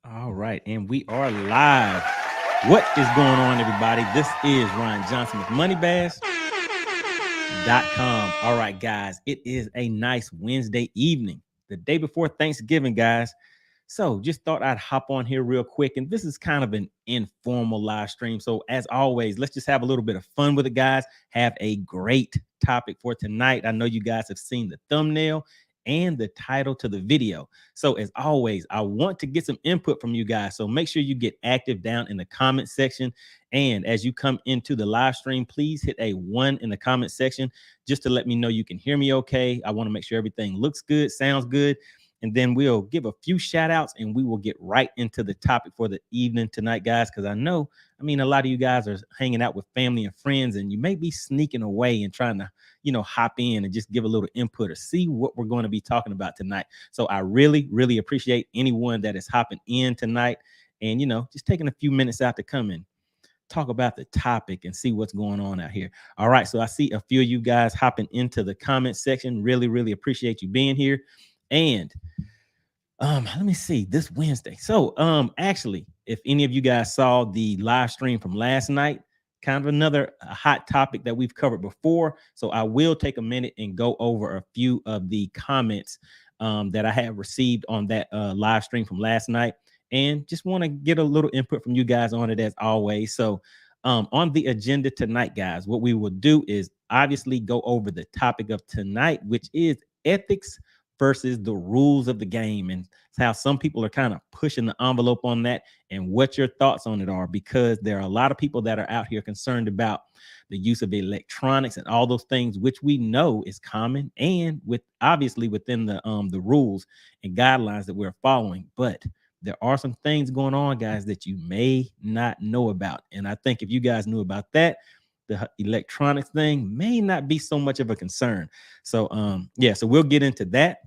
All right, and we are live. What is going on, everybody? This is Ryan Johnson with MoneyBass.com. All right, guys, it is a nice Wednesday evening, the day before Thanksgiving, guys. So just thought I'd hop on here real quick, and this is kind of an informal live stream. So as always, let's just have a little bit of fun with it, guys. Have a great topic for tonight. I know you guys have seen the thumbnail and the title to the video. So as always, I want to get some input from you guys. So make sure you get active down in the comment section. And as you come into the live stream, please hit a 1 in the comment section just to let me know you can hear me okay. I want to make sure everything looks good, sounds good. And then we'll give a few shout outs and we will get right into the topic for the evening tonight, guys. Because I know, a lot of you guys are hanging out with family and friends, and you may be sneaking away and trying to, hop in and just give a little input or see what we're going to be talking about tonight. So I really, really appreciate anyone that is hopping in tonight and, just taking a few minutes out to come in, talk about the topic and see what's going on out here. All right. So I see a few of you guys hopping into the comment section. Really, really appreciate you being here. And let me see this Wednesday. So actually, if any of you guys saw the live stream from last night, kind of another hot topic that we've covered before. So I will take a minute and go over a few of the comments that I have received on that live stream from last night, and just want to get a little input from you guys on it as always. So on the agenda tonight, guys, what we will do is obviously go over the topic of tonight, which is ethics versus the rules of the game, and how some people are kind of pushing the envelope on that, and what your thoughts on it are, because there are a lot of people that are out here concerned about the use of electronics and all those things, which we know is common and with obviously within the rules and guidelines that we're following. But there are some things going on, guys, that you may not know about. And I think if you guys knew about that, the electronics thing may not be so much of a concern. So so we'll get into that,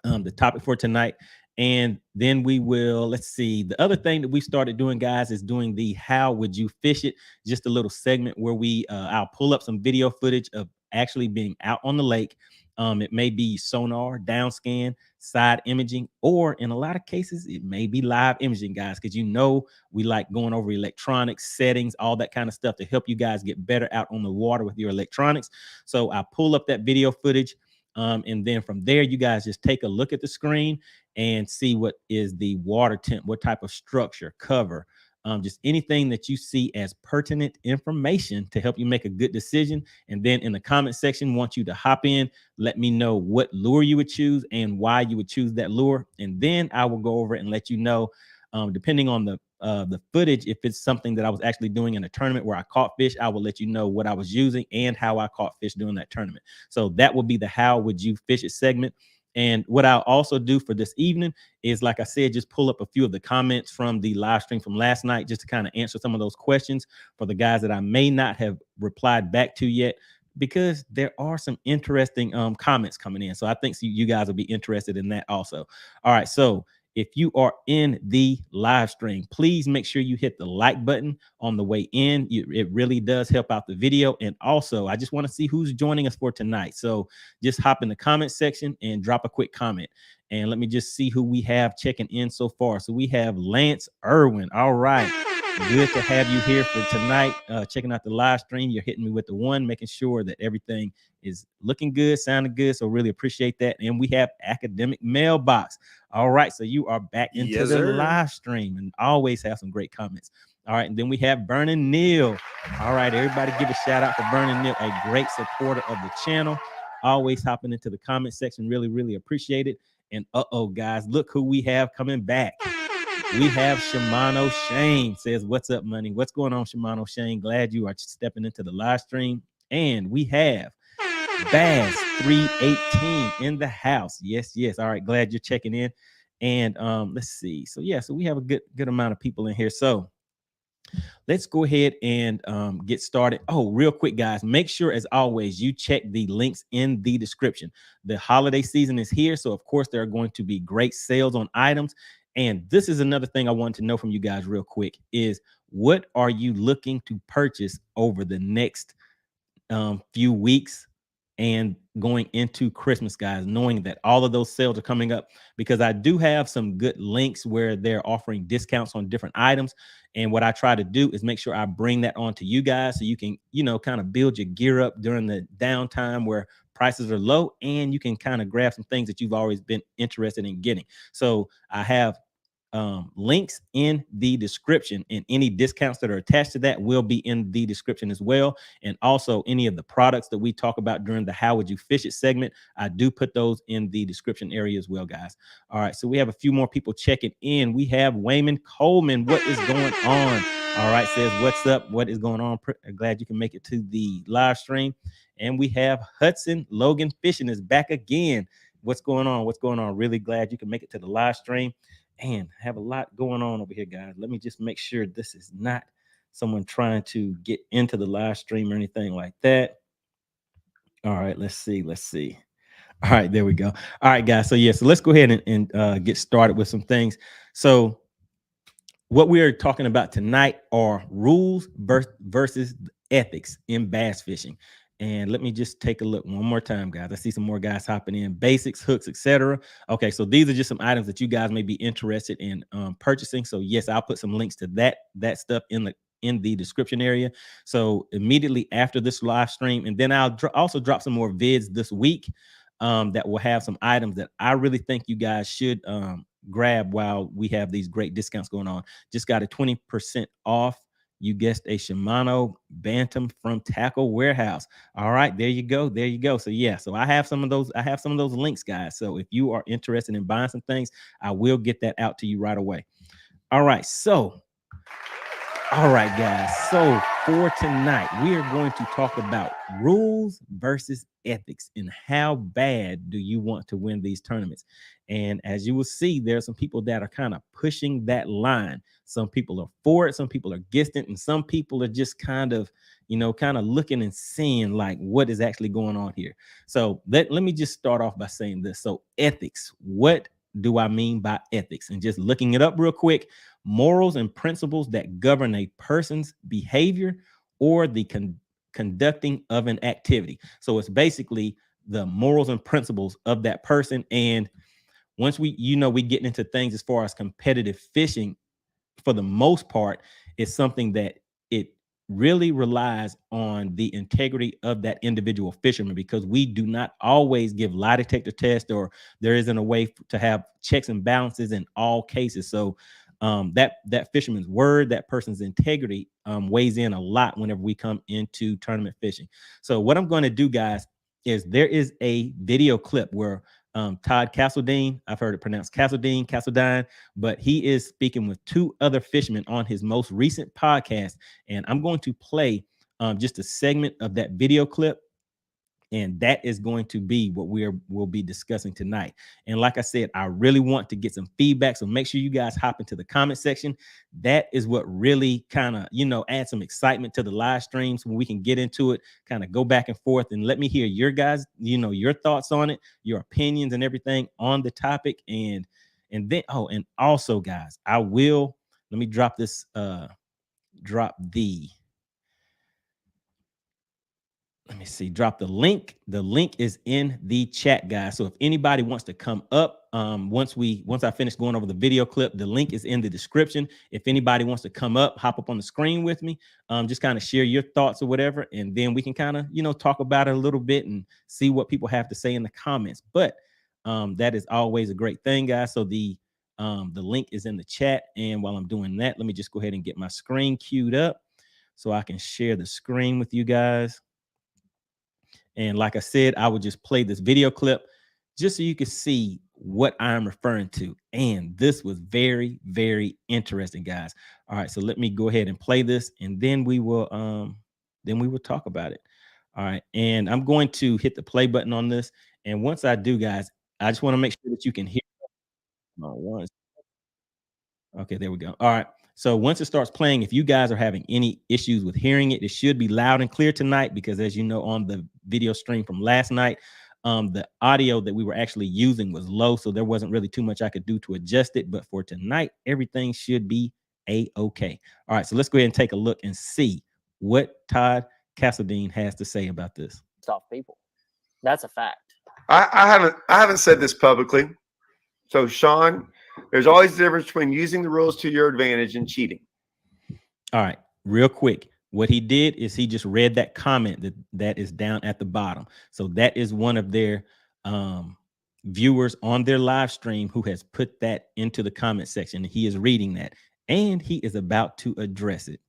the topic for tonight. And then we will, let's see, the other thing that we started doing, guys, is doing the how would you fish it, just a little segment where I'll pull up some video footage of actually being out on the lake. It may be sonar, down scan, side imaging, or in a lot of cases, it may be live imaging, guys, because we like going over electronics, settings, all that kind of stuff to help you guys get better out on the water with your electronics. So I pull up that video footage. And then from there, you guys just take a look at the screen and see what is the water temp, what type of structure, cover, just anything that you see as pertinent information to help you make a good decision. And then in the comment section, want you to hop in, let me know what lure you would choose and why you would choose that lure. And then I will go over it and let you know, depending on the footage, if it's something that I was actually doing in a tournament where I caught fish, I will let you know what I was using and how I caught fish during that tournament. So that will be the how would you fish it segment. And what I'll also do for this evening is, like I said, just pull up a few of the comments from the live stream from last night, just to kind of answer some of those questions for the guys that I may not have replied back to yet, because there are some interesting comments coming in. So I think you guys will be interested in that also. All right. So if you are in the live stream, please make sure you hit the like button on the way in. It really does help out the video. And also, I just want to see who's joining us for tonight. So just hop in the comment section and drop a quick comment. And let me just see who we have checking in so far. So we have Lance Irwin. All right. Good to have you here for tonight. Checking out the live stream. You're hitting me with the 1, making sure that everything is looking good, sounding good. So really appreciate that. And we have Academic Mailbox. All right. So you are back into the live stream and always have some great comments. All right. And then we have Vernon Neal. All right. Everybody give a shout out for Vernon Neal, a great supporter of the channel. Always hopping into the comment section. Really, really appreciate it. And guys, look who we have coming back. We have Shimano Shane. Says, what's up, money? What's going on, Shimano Shane? Glad you are stepping into the live stream. And we have Bass 318 in the house. Yes. All right. Glad you're checking in. And let's see. So we have a good amount of people in here. So let's go ahead and get started. Oh, real quick, guys, make sure, as always, you check the links in the description. The holiday season is here. So, of course, there are going to be great sales on items. And this is another thing I wanted to know from you guys real quick is, what are you looking to purchase over the next few weeks and going into Christmas, guys, knowing that all of those sales are coming up, because I do have some good links where they're offering discounts on different items. And what I try to do is make sure I bring that on to you guys so you can, kind of build your gear up during the downtime where prices are low, and you can kind of grab some things that you've always been interested in getting. So I have links in the description, and any discounts that are attached to that will be in the description as well. And also any of the products that we talk about during the How Would You Fish It segment, I do put those in the description area as well, guys. All right, so we have a few more people checking in. We have Wayman Coleman. What is going on? All right, says, what's up? What is going on? Glad you can make it to the live stream. And we have Hudson Logan Fishing is back again. What's going on? What's going on? Really glad you can make it to the live stream. And have a lot going on over here, guys. Let me just make sure this is not someone trying to get into the live stream or anything like that. All right, let's see. All right, there we go. All right, guys. So so let's go ahead and get started with some things. So what we are talking about tonight are rules versus ethics in bass fishing. And let me just take a look one more time, guys. I see some more guys hopping in. Basics, hooks, etc. Okay, so these are just some items that you guys may be interested in purchasing. So yes, I'll put some links to that stuff in the description area. So immediately after this live stream, and then I'll also drop some more vids this week that will have some items that I really think you guys should grab while we have these great discounts going on. Just got a 20% off. You guessed, a Shimano Bantam from Tackle Warehouse. All right, there you go. There you go. So so I have some of those. I have some of those links, guys. So if you are interested in buying some things, I will get that out to you right away. All right, guys. So for tonight, we are going to talk about rules versus ethics and how bad do you want to win these tournaments. And as you will see, there are some people that are kind of pushing that line. Some people are for it, some people are against it, and some people are just kind of, looking and seeing like what is actually going on here. So let me just start off by saying this. So ethics, what do I mean by ethics? And just looking it up real quick: morals and principles that govern a person's behavior or the conducting of an activity. So it's basically the morals and principles of that person. And once we get into things as far as competitive fishing, for the most part, it's something that it really relies on the integrity of that individual fisherman, because we do not always give lie detector tests, or there isn't a way to have checks and balances in all cases. So that fisherman's word, that person's integrity weighs in a lot whenever we come into tournament fishing. So what I'm going to do, guys, is there is a video clip where Todd Castledine, I've heard it pronounced Castledine, but he is speaking with two other fishermen on his most recent podcast. And I'm going to play just a segment of that video clip. And that is going to be what we'll be discussing tonight. And like I said, I really want to get some feedback. So make sure you guys hop into the comment section. That is what really kind of, add some excitement to the live streams when we can get into it, kind of go back and forth, and let me hear your guys, your thoughts on it, your opinions and everything on the topic. And then, and also, guys, let me drop this, drop the link. The link is in the chat, guys. So if anybody wants to come up, once I finish going over the video clip, the link is in the description. If anybody wants to come up, hop up on the screen with me, just kind of share your thoughts or whatever, and then we can kind of talk about it a little bit and see what people have to say in the comments. But that is always a great thing, guys. So the link is in the chat, and while I'm doing that, let me just go ahead and get my screen queued up so I can share the screen with you guys. And like I said, I would just play this video clip just so you can see what I'm referring to. And this was very, very interesting, guys. All right, so let me go ahead and play this, and then we will talk about it. All right, and I'm going to hit the play button on this. And once I do, guys, I just want to make sure that you can hear. Okay, there we go. All right. So once it starts playing, if you guys are having any issues with hearing it, it should be loud and clear tonight, because as you know, on the video stream from last night, the audio that we were actually using was low, so there wasn't really too much I could do to adjust it. But for tonight, everything should be a-okay. All right, so let's go ahead and take a look and see what Todd Castledine has to say about this. Off people. That's a fact. I haven't said this publicly. So Sean, there's always a difference between using the rules to your advantage and cheating. All right, real quick. What he did is he just read that comment that is down at the bottom. So that is one of their viewers on their live stream who has put that into the comment section. He is reading that and he is about to address it.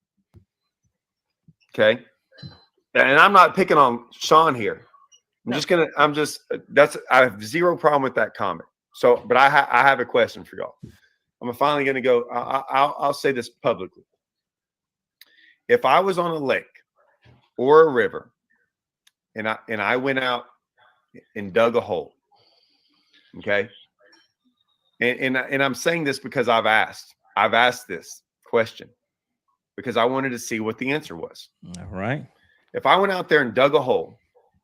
Okay. And I'm not picking on Sean here. I have zero problem with that comment. So, but I have a question for y'all. I'm finally going to go. I'll say this publicly. If I was on a lake or a river and I went out and dug a hole, okay, and I'm saying this because I've asked this question because I wanted to see what the answer was. All right. If I went out there and dug a hole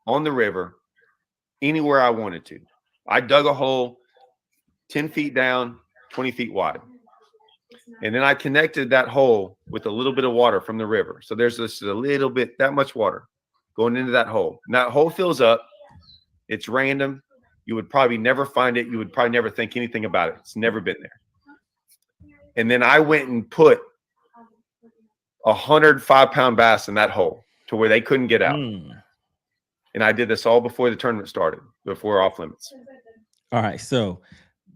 on the river anywhere I wanted to, I dug a hole 10 feet down, 20 feet wide. And then I connected that hole with a little bit of water from the river. So there's just a little bit, that much water going into that hole. And that hole fills up. It's random. You would probably never find it. You would probably never think anything about it. It's never been there. And then I went and put 105-pound bass in that hole to where they couldn't get out. And I did this all before the tournament started, before off limits. All right. So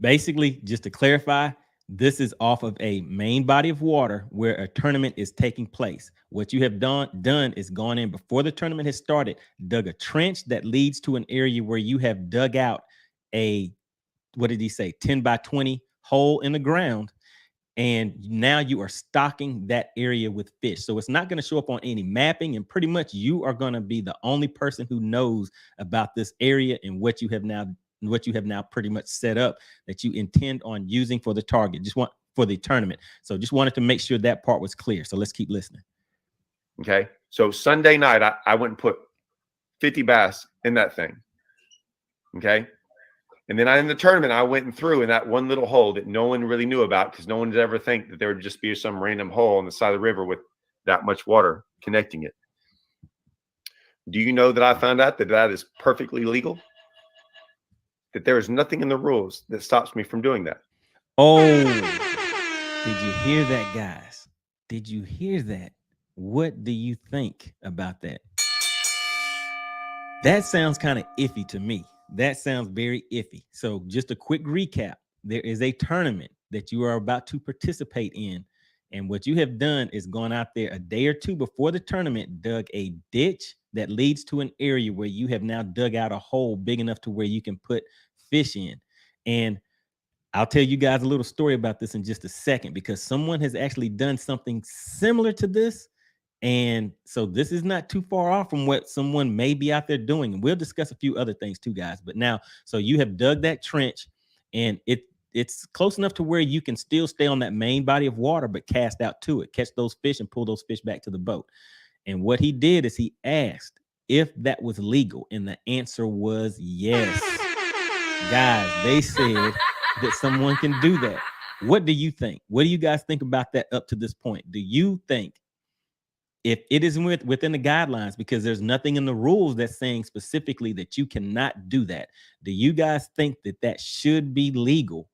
basically, just to clarify, this is off of a main body of water where a tournament is taking place. What you have done is gone in before the tournament has started, dug a trench that leads to an area where you have dug out a, what did he say, 10 by 20 hole in the ground. And now you are stocking that area with fish. So it's not going to show up on any mapping. And pretty much you are going to be the only person who knows about this area and what you have now pretty much set up that you intend on using for the target, for the tournament. So just wanted to make sure that part was clear. So let's keep listening. Okay. So Sunday night, I went and put 50 bass in that thing. Okay. And then in the tournament, I went and threw in that one little hole that no one really knew about because no one would ever think that there would just be some random hole on the side of the river with that much water connecting it. Do you know that I found out that that is perfectly legal? That there is nothing in the rules that stops me from doing that. Oh, did you hear that, guys? Did you hear that? What do you think about that? That sounds kind of iffy to me. That sounds very iffy. So just a quick recap. There is a tournament that you are about to participate in. And what you have done is gone out there a day or two before the tournament, dug a ditch that leads to an area where you have now dug out a hole big enough to where you can put fish in. And I'll tell you guys a little story about this in just a second, because someone has actually done something similar to this. And so this is not too far off from what someone may be out there doing. And we'll discuss a few other things too, guys. But now, so you have dug that trench and it's close enough to where you can still stay on that main body of water, but cast out to it, catch those fish and pull those fish back to the boat. And what he did is he asked if that was legal. And the answer was yes. Guys, they said that someone can do that. What do you think? What do you guys think about that up to this point? Do you think if it is within the guidelines, because there's nothing in the rules that's saying specifically that you cannot do that, do you guys think that that should be legal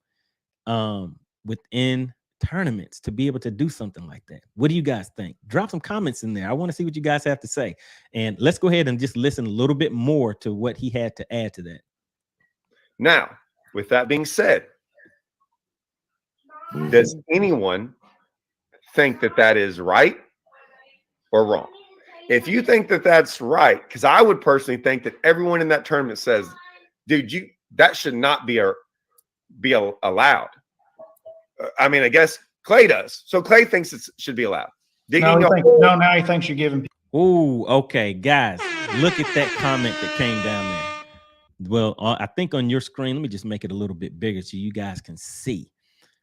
within tournaments to be able to do something like that? What do you guys think? Drop some comments in there. I want to see what you guys have to say. And let's go ahead and just listen a little bit more to what he had to add to that. Now, with that being said, does anyone think that that is right or wrong? If you think that that's right, because I would personally think that everyone in that tournament says, dude, that should not be allowed. I mean, I guess Clay does. So Clay thinks it should be allowed. Now he thinks you're giving. Oh, okay, guys, look at that comment that came down there. Well, I think on your screen, let me just make it a little bit bigger so you guys can see.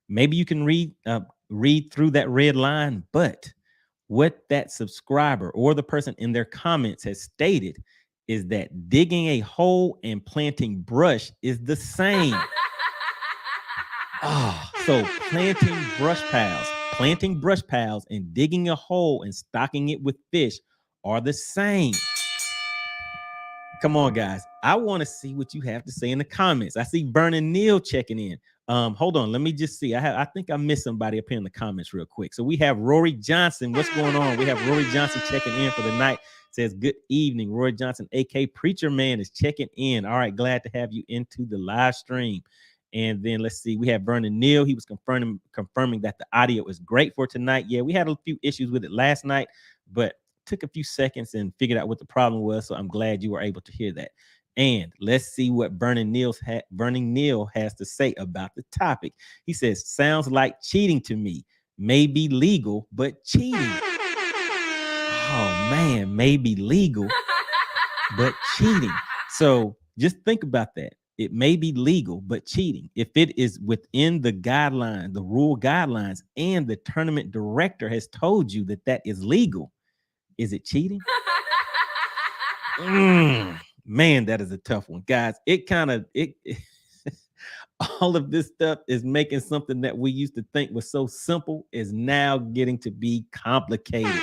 Maybe you can read through that red line, but what that subscriber or the person in their comments has stated is that digging a hole and planting brush is the same. So planting brush piles and digging a hole and stocking it with fish are the same. Come on, guys. I want to see what you have to say in the comments. I see Vernon Neal checking in. Hold on, let me just see. I think I missed somebody up here in the comments real quick. So we have Rory Johnson. What's going on? We have Rory Johnson checking in for the night. Says good evening. Rory Johnson, AK Preacher Man, is checking in. All right, glad to have you into the live stream. And then let's see, we have Vernon Neal. He was confirming that the audio is great for tonight. Yeah, we had a few issues with it last night, but took a few seconds and figured out what the problem was. So I'm glad you were able to hear that. And let's see what Vernon Neal has to say about the topic. He says, sounds like cheating to me. May be legal, but cheating. Oh man, may be legal, but cheating. So just think about that. It may be legal, but cheating. If it is within the guidelines, the rule guidelines, and the tournament director has told you that that is legal, is it cheating? Man, that is a tough one, guys. All of this stuff is making something that we used to think was so simple is now getting to be complicated.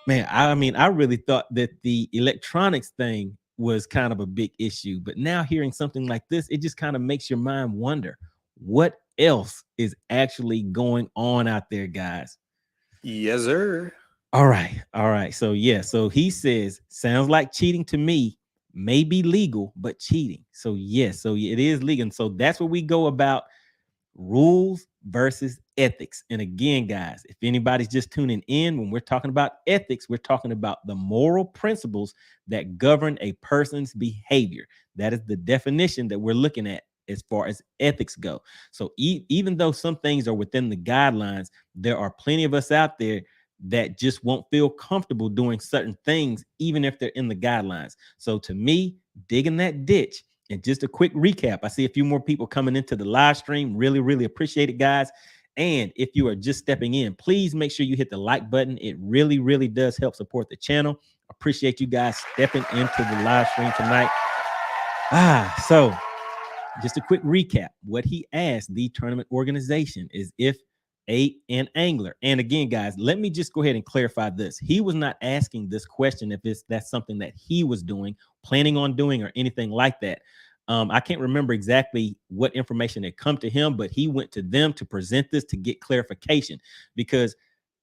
Man, I really thought that the electronics thing was kind of a big issue, but now hearing something like this, it just kind of makes your mind wonder what else is actually going on out there, guys. Yes, sir. All right. So yeah, so he says, sounds like cheating to me, may be legal, but cheating. So yes, so it is legal. And so that's where we go about rules versus ethics. And again, guys, if anybody's just tuning in, when we're talking about ethics, we're talking about the moral principles that govern a person's behavior. That is the definition that we're looking at as far as ethics go. So even though some things are within the guidelines, there are plenty of us out there that just won't feel comfortable doing certain things, even if they're in the guidelines. So to me, digging that ditch. And just a quick recap, I see a few more people coming into the live stream. Really, really appreciate it, guys. And if you are just stepping in, please make sure you hit the like button. It really, really does help support the channel. Appreciate you guys stepping into the live stream tonight. So just a quick recap. What he asked the tournament organization is if an angler, and again, guys, let me just go ahead and clarify this. He was not asking this question if that's something that he was doing, planning on doing, or anything like that. I can't remember exactly what information had come to him, but he went to them to present this to get clarification, because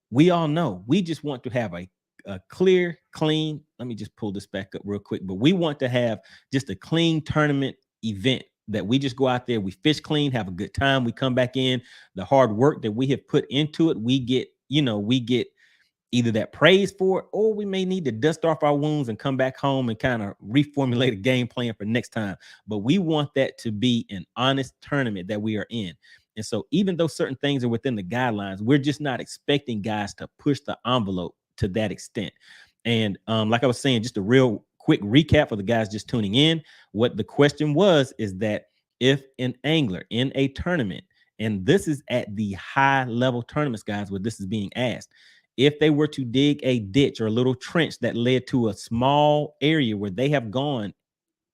we all know we just want to have a clear, clean. Let me just pull this back up real quick. But we want to have just a clean tournament event that we just go out there, we fish clean, have a good time, we come back in. The hard work that we have put into it, we get either that praise for it, or we may need to dust off our wounds and come back home and kind of reformulate a game plan for next time. But we want that to be an honest tournament that we are in. And so even though certain things are within the guidelines, we're just not expecting guys to push the envelope to that extent. And like I was saying, just a real quick recap for the guys just tuning in. What the question was is that if an angler in a tournament, and this is at the high level tournaments, guys, where this is being asked, if they were to dig a ditch or a little trench that led to a small area where they have gone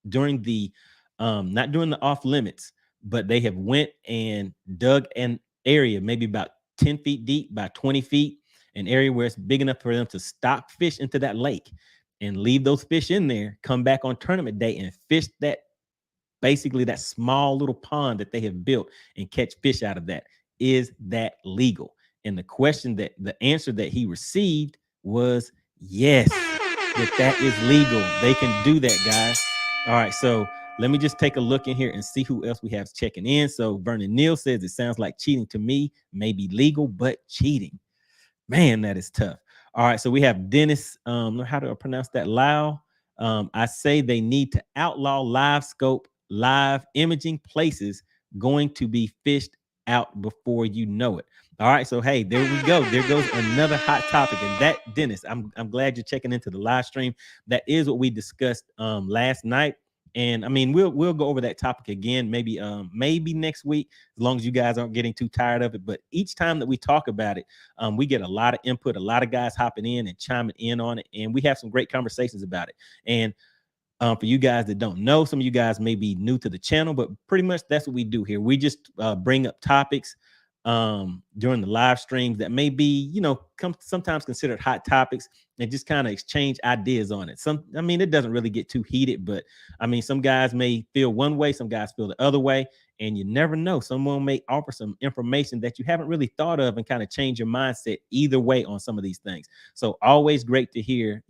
during the not during the off limits, but they have went and dug an area maybe about 10 feet deep by 20 feet, an area where it's big enough for them to stock fish into that lake and leave those fish in there, come back on tournament day and fish that, basically that small little pond that they have built, and catch fish out of that. Is that legal? And the answer that he received was yes, that is legal. They can do that, guys. All right, so let me just take a look in here and see who else we have checking in. So Vernon Neal says it sounds like cheating to me, may be legal, but cheating. Man, that is tough. All right, so we have Dennis. How do I pronounce that? Lau. I say they need to outlaw live scope, live imaging places going to be fished out before you know it. All right, so hey, there we go. There goes another hot topic. And that, Dennis, I'm glad you're checking into the live stream. That is what we discussed last night. And I mean, we'll go over that topic again, maybe next week, as long as you guys aren't getting too tired of it. But each time that we talk about it, we get a lot of input, a lot of guys hopping in and chiming in on it, and we have some great conversations about it. And for you guys that don't know, some of you guys may be new to the channel, but pretty much that's what we do here. We just bring up topics during the live streams that may be, sometimes considered hot topics, and just kind of exchange ideas on it. It doesn't really get too heated, but some guys may feel one way, some guys feel the other way, and you never know. Someone may offer some information that you haven't really thought of and kind of change your mindset either way on some of these things. So always great to hear,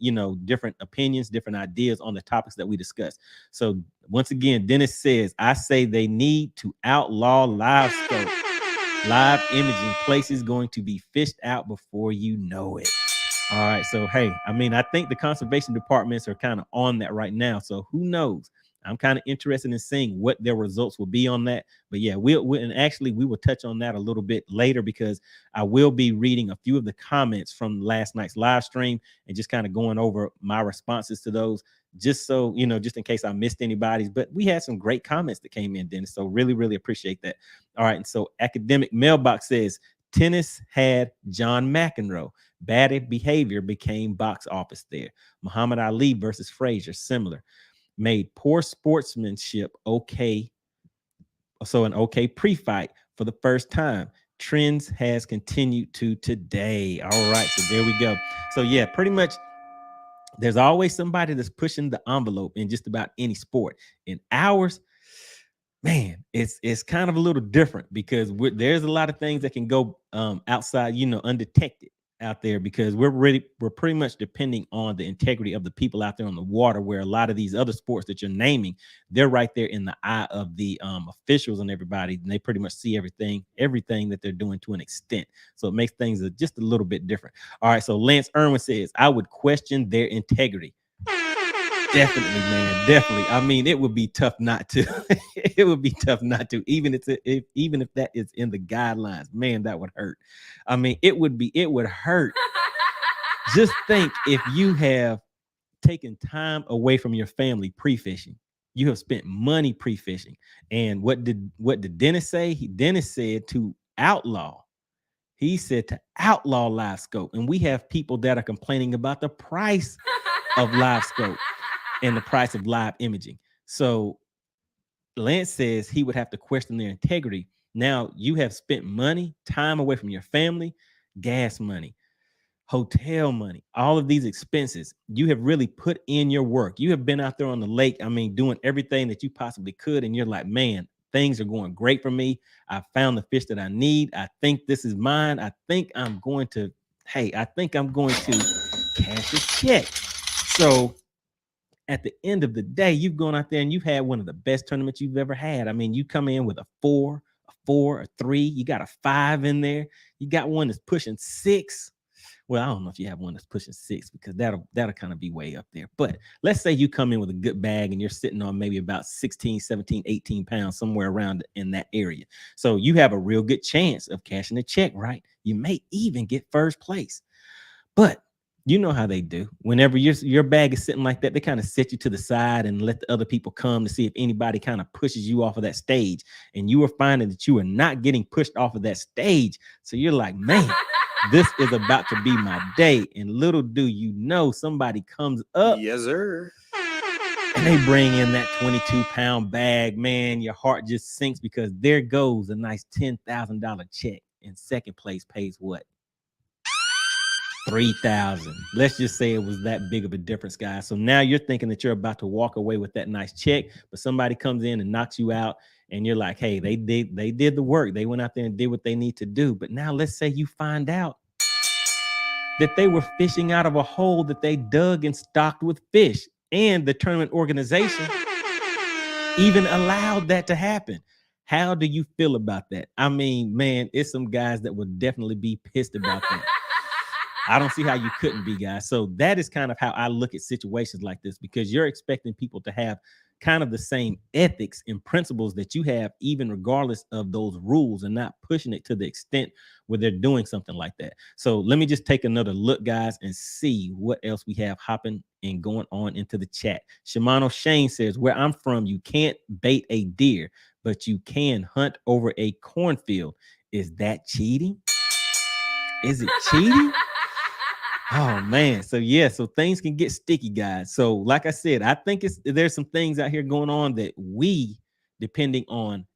different opinions, different ideas on the topics that we discuss. So once again, Dennis says, I say they need to outlaw live scope. Live imaging places going to be fished out before you know it. All right. So, hey, I think the conservation departments are kind of on that right now. So who knows? I'm kind of interested in seeing what their results will be on that. But yeah, we will touch on that a little bit later, because I will be reading a few of the comments from last night's live stream and just kind of going over my responses to those, just so, just in case I missed anybody's. But we had some great comments that came in, Dennis. So really, really appreciate that. All right. And so Academic Mailbox says, tennis had John McEnroe. Bad behavior became box office there. Muhammad Ali versus Frazier, similar. Made poor sportsmanship okay. So an okay pre-fight for the first time. Trends has continued to today. All right. So there we go. So yeah, pretty much there's always somebody that's pushing the envelope in just about any sport. In ours, man, it's kind of a little different, because there's a lot of things that can go outside, undetected out there, because we're pretty much depending on the integrity of the people out there on the water, where a lot of these other sports that you're naming, they're right there in the eye of the officials and everybody, and they pretty much see everything that they're doing to an extent. So it makes things just a little bit different. All right, so Lance Irwin says, I would question their integrity. Definitely, man. Definitely. It would be tough not to. It would be tough not to, even if that is in the guidelines. Man, that would hurt. It would hurt. Just think, if you have taken time away from your family pre-fishing, you have spent money pre-fishing. And what did Dennis say? Dennis said to outlaw. He said to outlaw live scope. And we have people that are complaining about the price of live scope and the price of live imaging. So Lance says he would have to question their integrity. Now you have spent money, time away from your family, gas money, hotel money, all of these expenses. You have really put in your work. You have been out there on the lake, doing everything that you possibly could. And you're like, man, things are going great for me. I found the fish that I need. I think this is mine. I think I'm going to cash a check. So at the end of the day, you've gone out there and you've had one of the best tournaments you've ever had. You come in with a 4, a 3, you got a 5 in there. You got one that's pushing 6. Well, I don't know if you have one that's pushing 6, because that'll kind of be way up there. But let's say you come in with a good bag and you're sitting on maybe about 16, 17, 18 pounds, somewhere around in that area. So you have a real good chance of cashing a check, right? You may even get first place. But you know how they do. Whenever your bag is sitting like that, they kind of set you to the side and let the other people come to see if anybody kind of pushes you off of that stage. And you are finding that you are not getting pushed off of that stage. So you're like, man, this is about to be my day. And little do you know, somebody comes up. Yes, sir. And they bring in that 22-pound bag. Man, your heart just sinks, because there goes a nice $10,000 check. And second place pays what? $3,000. Let's just say it was that big of a difference, guys. So now you're thinking that you're about to walk away with that nice check, but somebody comes in and knocks you out, and you're like, hey, they did the work. They went out there and did what they need to do. But now let's say you find out that they were fishing out of a hole that they dug and stocked with fish, and the tournament organization even allowed that to happen. How do you feel about that? Man, it's some guys that would definitely be pissed about that. I don't see how you couldn't be, guys. So that is kind of how I look at situations like this, because you're expecting people to have kind of the same ethics and principles that you have, even regardless of those rules, and not pushing it to the extent where they're doing something like that. So let me just take another look, guys, and see what else we have hopping and going on into the chat. Shimano Shane says, where I'm from, you can't bait a deer, but you can hunt over a cornfield. Is that cheating? Is it cheating? Oh man. So yeah, so things can get sticky, guys. So like I said, I think there's some things out here going on that we, depending on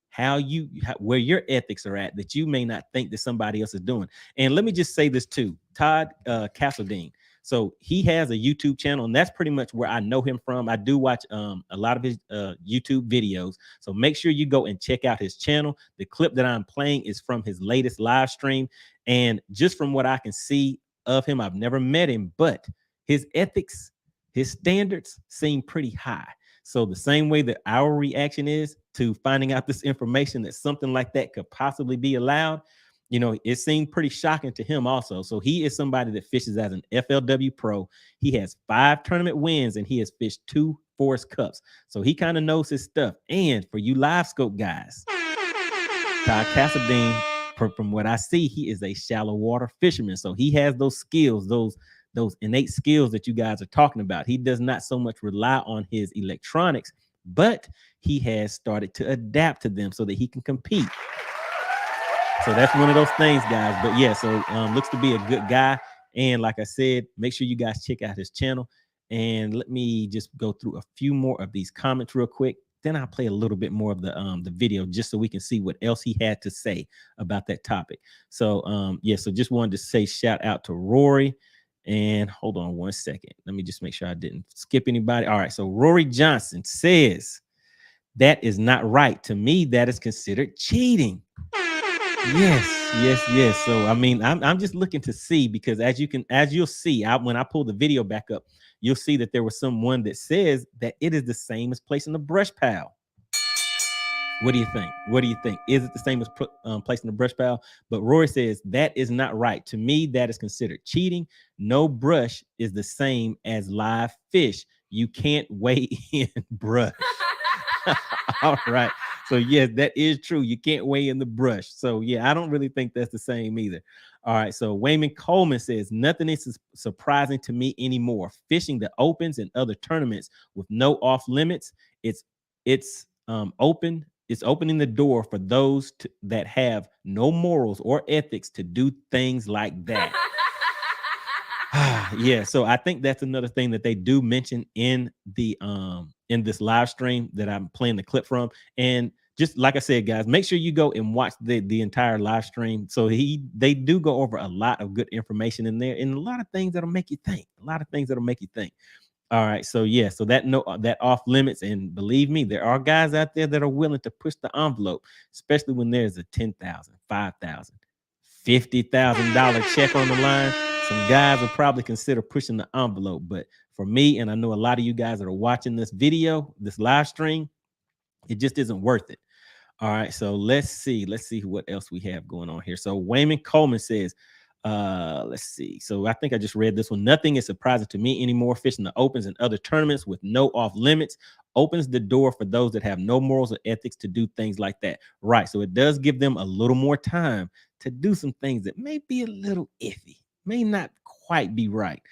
where your ethics are at that you may not think that somebody else is doing. And let me just say this too, Todd Castledine. So he has a YouTube channel, and that's pretty much where I know him from. I do watch a lot of his YouTube videos. So make sure you go and check out his channel. The clip that I'm playing is from his latest live stream. And just from what I can see of him, I've never met him, but his ethics, his standards seem pretty high. So the same way that our reaction is to finding out this information that something like that could possibly be allowed, you know, it seemed pretty shocking to him also. So he is somebody that fishes as an FLW pro. He has 5 tournament wins and he has fished 2 Forest Cups. So he kind of knows his stuff. And for you live scope guys, Todd Castledine, from what I see, he is a shallow water fisherman. So he has those skills, those innate skills that you guys are talking about. He does not so much rely on his electronics, but he has started to adapt to them so that he can compete. So that's one of those things, guys. But yeah, so looks to be a good guy. And like I said, make sure you guys check out his channel. And let me just go through a few more of these comments real quick. Then I'll play a little bit more of the video just so we can see what else he had to say about that topic. So yeah, so just wanted to say shout out to Rory. And hold on one second. Let me just make sure I didn't skip anybody. All right. So Rory Johnson says that is not right. To me, that is considered cheating. Yes. So I mean, I'm just looking to see, because as you'll see, when I pull the video back up, you'll see that there was someone that says that it is the same as placing a brush pile. What do you think? What do you think? Is it the same as placing a brush pile? But Roy says that is not right. To me, that is considered cheating. No brush is the same as live fish. You can't weigh in brush. All right. So yes, that is true. You can't weigh in the brush. So yeah, I don't really think that's the same either. All right. So Wayman Coleman says nothing is surprising to me anymore. Fishing the opens and other tournaments with no off limits. It's open. It's opening the door for those that have no morals or ethics to do things like that. Yeah, so I think that's another thing that they do mention in the in this live stream that I'm playing the clip from. And just like I said, guys, make sure you go and watch the entire live stream. So they do go over a lot of good information in there, and a lot of things that'll make you think. All right, so yeah, so that off limits, and believe me, there are guys out there that are willing to push the envelope, especially when there's a $10,000, $5,000, $50,000 check on the line. Some guys will probably consider pushing the envelope, but for me, and I know a lot of you guys that are watching this video, this live stream, it just isn't worth it. All right, so let's see what else we have going on here. So Wayman Coleman says, let's see. So I think I just read this one. Nothing is surprising to me anymore. Fishing the opens and other tournaments with no off limits opens the door for those that have no morals or ethics to do things like that. Right. So it does give them a little more time to do some things that may be a little iffy, may not quite be right.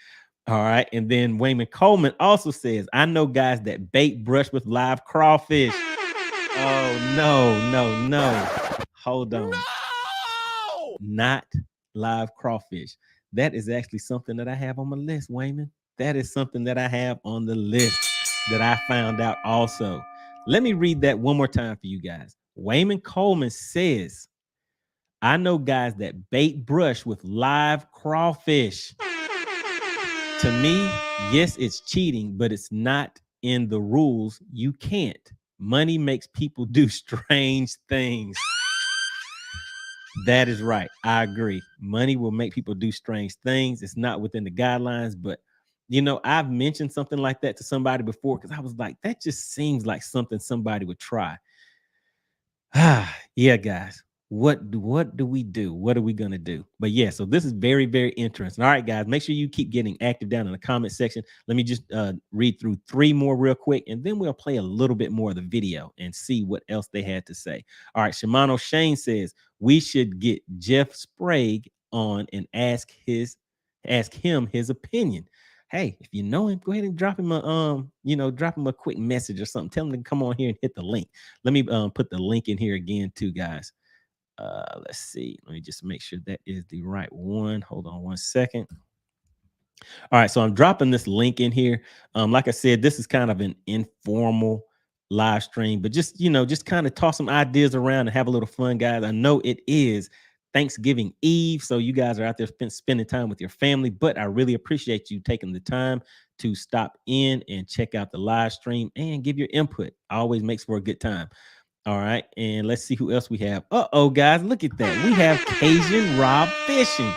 All right. And then Wayman Coleman also says, I know guys that bait brush with live crawfish. Oh, no. Hold on. No! Not live crawfish. That is actually something that I have on my list, Wayman. That is something that I have on the list that I found out also. Let me read that one more time for you guys. Wayman Coleman says, I know guys that bait brush with live crawfish. To me, yes, it's cheating, but it's not in the rules. You can't. Money makes people do strange things. That is right. I agree. Money will make people do strange things. It's not within the guidelines, but you know, I've mentioned something like that to somebody before because I was like, that just seems like something somebody would try. Yeah, guys. What do we do? What are we going to do? But yeah, so this is very, very interesting. All right, guys, make sure you keep getting active down in the comment section. Let me just read through 3 more real quick, and then we'll play a little bit more of the video and see what else they had to say. All right, Shimano Shane says, we should get Jeff Sprague on and ask him his opinion. Hey, if you know him, go ahead and drop him a quick message or something. Tell him to come on here and hit the link. Let me put the link in here again too, guys. Let's see. Let me just make sure that is the right one. Hold on one second. All right, so I'm dropping this link in here. Like I said, this is kind of an informal live stream, but just, just kind of toss some ideas around and have a little fun, guys. I know it is Thanksgiving Eve, so you guys are out there spending time with your family, but I really appreciate you taking the time to stop in and check out the live stream and give your input. Always makes for a good time. All right, and let's see who else we have. Uh-oh, guys, look at that. We have Cajun Rob Fishing.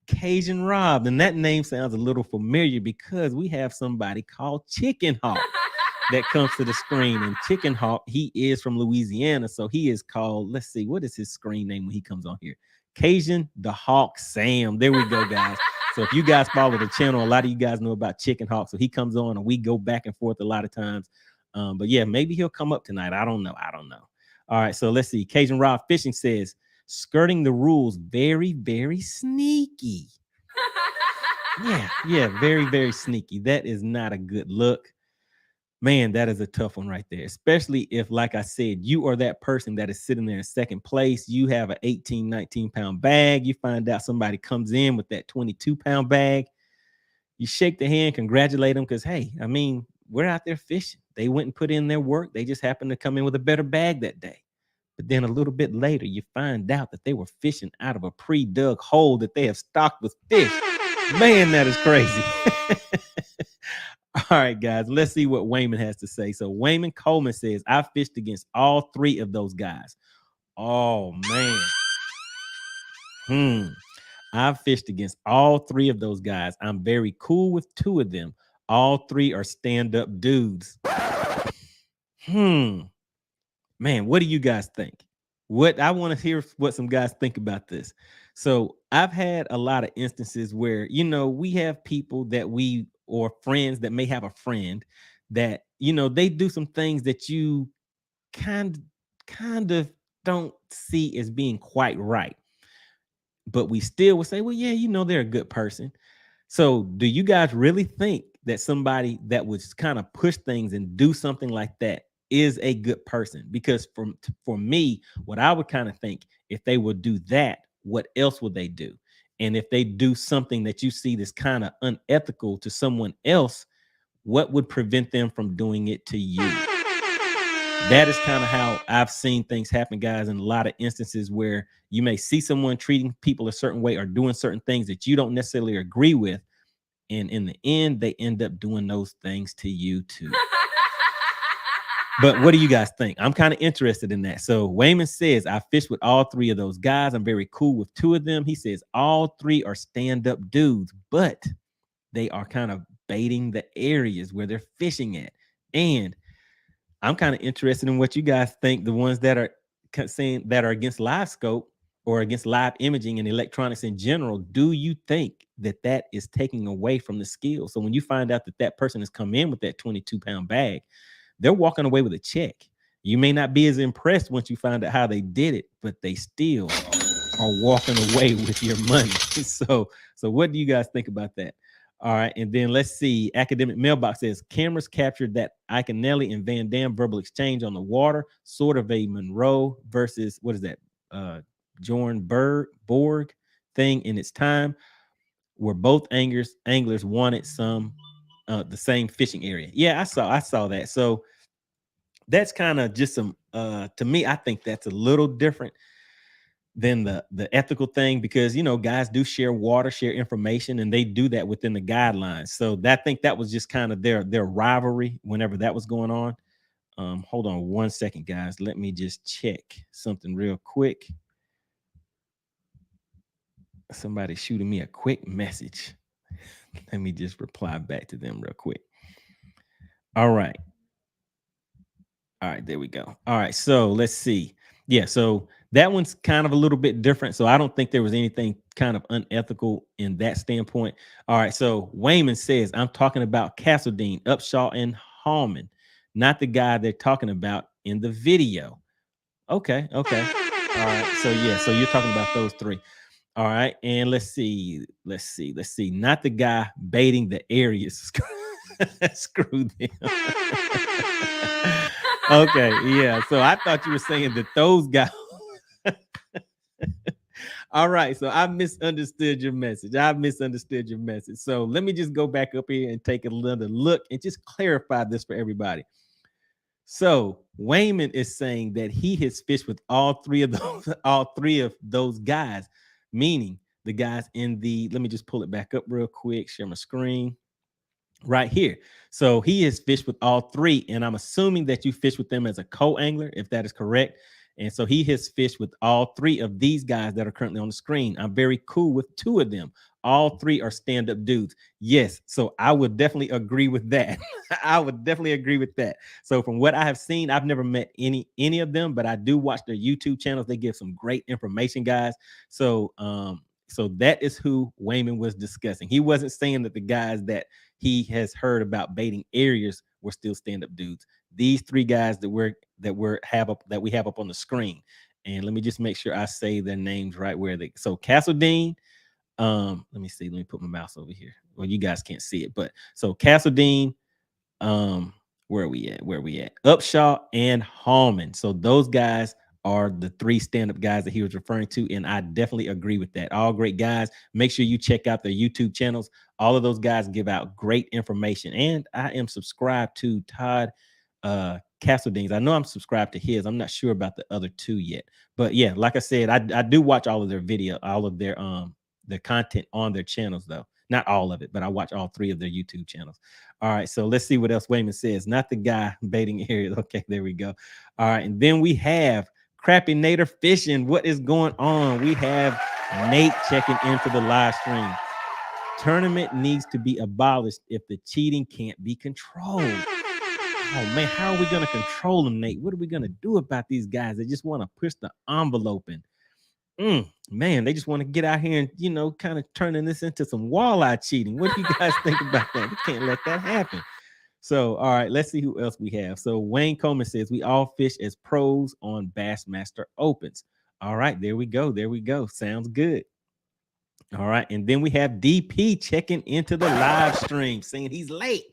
Cajun Rob, and that name sounds a little familiar because we have somebody called Chicken Hawk that comes to the screen. And Chicken Hawk, he is from Louisiana, so he is called, let's see, what is his screen name when he comes on here? Cajun the Hawk Sam. There we go, guys. So if you guys follow the channel, a lot of you guys know about Chicken Hawk, so he comes on and we go back and forth a lot of times. But yeah, maybe he'll come up tonight. I don't know. All right, so let's see. Cajun Rob Fishing says, skirting the rules, very, very sneaky. Yeah, very, very sneaky. That is not a good look. Man, that is a tough one right there, especially if, like I said, you are that person that is sitting there in second place. You have an 18, 19-pound bag. You find out somebody comes in with that 22-pound bag. You shake the hand, congratulate them because, hey, I mean, we're out there fishing. They went and put in their work. They just happened to come in with a better bag that day. But then a little bit later, you find out that they were fishing out of a pre-dug hole that they have stocked with fish. Man, that is crazy. All right, guys, let's see what Wayman has to say. So Wayman Coleman says, I fished against all three of those guys. Oh, man. I've fished against all three of those guys. I'm very cool with two of them. All three are stand-up dudes. Man, what do you guys think? I want to hear what some guys think about this. So I've had a lot of instances where, we have people that or friends that may have a friend that, they do some things that you kind of don't see as being quite right. But we still would say, well, yeah, they're a good person. So do you guys really think that somebody that would kind of push things and do something like that is a good person? Because for me, what I would kind of think, if they would do that, what else would they do? And if they do something that you see that's kind of unethical to someone else, what would prevent them from doing it to you? That is kind of how I've seen things happen, guys, in a lot of instances where you may see someone treating people a certain way or doing certain things that you don't necessarily agree with. And in the end, they end up doing those things to you too. But what do you guys think? I'm kind of interested in that. So Wayman says, I fished with all three of those guys. I'm very cool with two of them. He says all three are stand-up dudes, but they are kind of baiting the areas where they're fishing at. And I'm kind of interested in what you guys think, the ones that are saying that are against live scope or against live imaging and electronics in general. Do you think that that is taking away from the skill? So when you find out that that person has come in with that 22-pound bag, they're walking away with a check. You may not be as impressed once you find out how they did it, but they still are walking away with your money. So what do you guys think about that? All right, and then let's see. Academic Mailbox says cameras captured that Iaconelli and Van Dam verbal exchange on the water, sort of a Monroe versus what is that? Jorn Borg thing in its time, where both anglers wanted the same fishing area. Yeah, I saw that. So that's kind of just some to me, I think that's a little different than the ethical thing, because guys do share water, share information, and they do that within the guidelines. So I think that was just kind of their rivalry whenever that was going on. Hold on one second, guys. Let me just check something real quick. Somebody shooting me a quick message. Let me just reply back to them real quick. All right, there we go. All right, so let's see. Yeah, so that one's kind of a little bit different. So I don't think there was anything kind of unethical in that standpoint. All right, so Wayman says, I'm talking about Castledine, Upshaw, and Hallman, not the guy they're talking about in the video. Okay. All right, so yeah, so you're talking about those three. All right, and let's see. Not the guy baiting the areas. Screw them. Okay, yeah. So I thought you were saying that those guys. All right, so I misunderstood your message. So let me just go back up here and take another look and just clarify this for everybody. So Wayman is saying that he has fished with all three of those guys, meaning the guys in the, let me just pull it back up real quick, share my screen right here. So he has fished with all three, and I'm assuming that you fish with them as a co-angler, if that is correct. And so he has fished with all three of these guys that are currently on the screen. I'm very cool with two of them. All three are stand-up dudes. Yes, so I would definitely agree with that. I would definitely agree with that. So from what I have seen, I've never met any of them, but I do watch their YouTube channels. They give some great information, guys. So so that is who Wayman was discussing. He wasn't saying that the guys that he has heard about baiting areas were still stand-up dudes. These three guys that we have up on the screen. And let me just make sure I say their names right where they. So Castledine, let me see. Let me put my mouse over here. Well, you guys can't see it, but so Castledine, where are we at? Upshaw and Hallman. So those guys are the three stand-up guys that he was referring to, and I definitely agree with that. All great guys. Make sure you check out their YouTube channels. All of those guys give out great information, and I am subscribed to Todd Castledine. I know I'm subscribed to his. I'm not sure about the other two yet, but yeah, like I said, I do watch all of their video, all of their content on their channels, though not all of it, but I watch all three of their YouTube channels. All right, so let's see what else Wayman says. Not the guy baiting areas. Okay, there we go. All right, and then we have Crappy Nader Fishing. What is going on? We have Nate checking into the live stream. Tournament needs to be abolished if the cheating can't be controlled. Oh man, how are we going to control them, Nate? What are we going to do about these guys that just want to push the envelope in? Man, they just want to get out here and, you know, kind of turning this into some walleye cheating. What do you guys think about that? We can't let that happen. So, all right, let's see who else we have. So Wayne Coleman says we all fish as pros on Bassmaster Opens. All right, there we go. There we go. Sounds good. All right, and then we have DP checking into the live stream, saying he's late.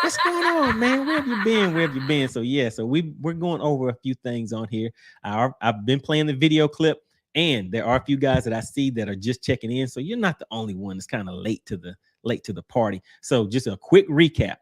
What's going on, man? Where have you been? Where have you been? So yeah, so we're going over a few things on here. I've been playing the video clip. And there are a few guys that I see that are just checking in. So you're not the only one that's kind of late to the party. So just a quick recap.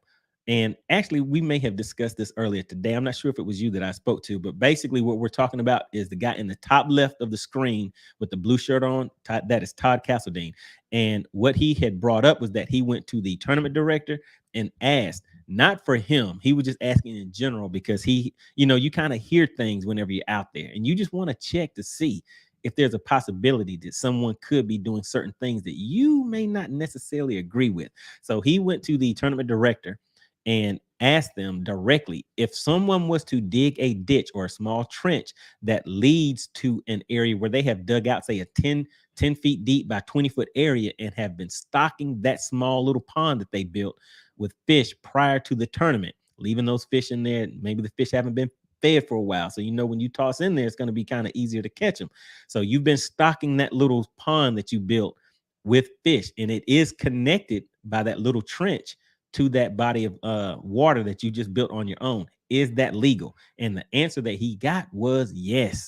And actually, we may have discussed this earlier today. I'm not sure if it was you that I spoke to, but basically what we're talking about is the guy in the top left of the screen with the blue shirt on. That is Todd Castledine. And what he had brought up was that he went to the tournament director and asked, not for him, he was just asking in general, because he, you know, you kind of hear things whenever you're out there and you just want to check to see if there's a possibility that someone could be doing certain things that you may not necessarily agree with. So he went to the tournament director and asked them directly, if someone was to dig a ditch or a small trench that leads to an area where they have dug out, say a 10 feet deep by 20-foot area, and have been stocking that small little pond that they built with fish prior to the tournament, leaving those fish in there. Maybe the fish haven't been fed for a while, so you know when you toss in there, it's going to be kind of easier to catch them. So you've been stocking that little pond that you built with fish, and it is connected by that little trench to that body of water that you just built on your own. Is that legal? And the answer that he got was yes,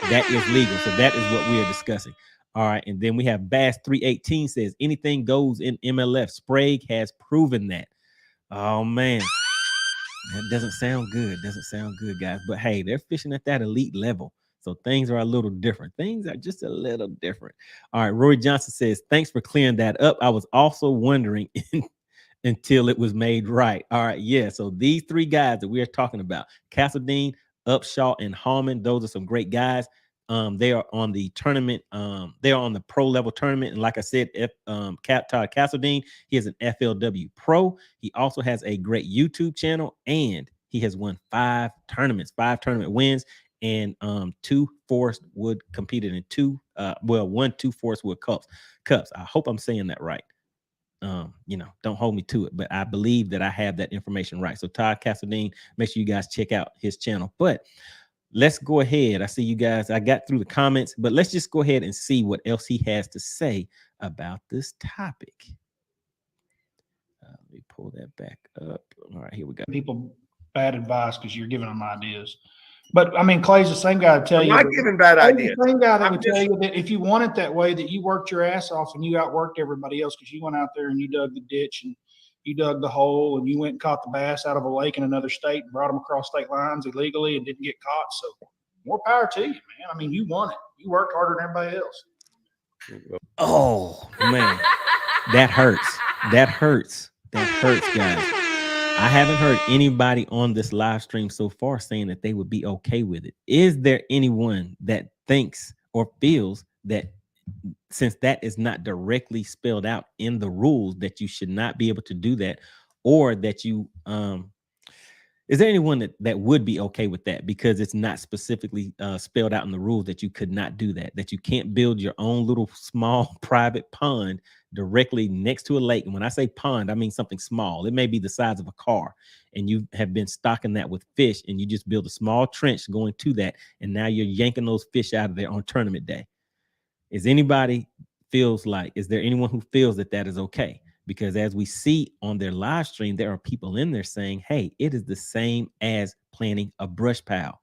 that is legal. So that is what we are discussing. All right, and then we have Bass 318 says anything goes in MLF. Sprague has proven that. Oh man, that doesn't sound good. Doesn't sound good, guys. But hey, they're fishing at that elite level. So things are a little different. Things are just a little different. All right. Rory Johnson says, thanks for clearing that up. I was also wondering until it was made right. All right. Yeah. So these three guys that we are talking about, Castledine, Upshaw, and Hallman, those are some great guys. They are on the tournament. They are on the pro level tournament. And like I said, Todd Castledine, he is an FLW pro. He also has a great YouTube channel, and he has won 5 tournament wins, and 2 Forest Wood competed in 2 Forest Wood Cups. I hope I'm saying that right. You know, don't hold me to it, but I believe that I have that information right. So Todd Castledine, make sure you guys check out his channel. But let's go ahead. I see you guys. I got through the comments, but let's just go ahead and see what else he has to say about this topic. Let me pull that back up. All right, here we go. People bad advice because you're giving them ideas. But I mean, Clay's the same guy to tell you. I'm not giving bad ideas. The same guy that would tell you that if you want it that way, that you worked your ass off and you outworked everybody else because you went out there and you dug the ditch you dug the hole and you went and caught the bass out of a lake in another state and brought them across state lines illegally and didn't get caught. So more power to you, man. I mean, you won it. You worked harder than everybody else. Oh man, that hurts. That hurts. That hurts, guys. I haven't heard anybody on this live stream so far saying that they would be okay with it. Is there anyone that thinks or feels that since that is not directly spelled out in the rules that you should not be able to do that, or that you is there anyone that would be okay with that because it's not specifically spelled out in the rules that you could not do that you can't build your own little small private pond directly next to a lake? And when I say pond, I mean something small. It may be the size of a car, and you have been stocking that with fish, and you just build a small trench going to that, and now you're yanking those fish out of there on tournament day. Is there anyone who feels that that is okay? Because as we see on their live stream, there are people in there saying, hey, it is the same as planting a brush pile.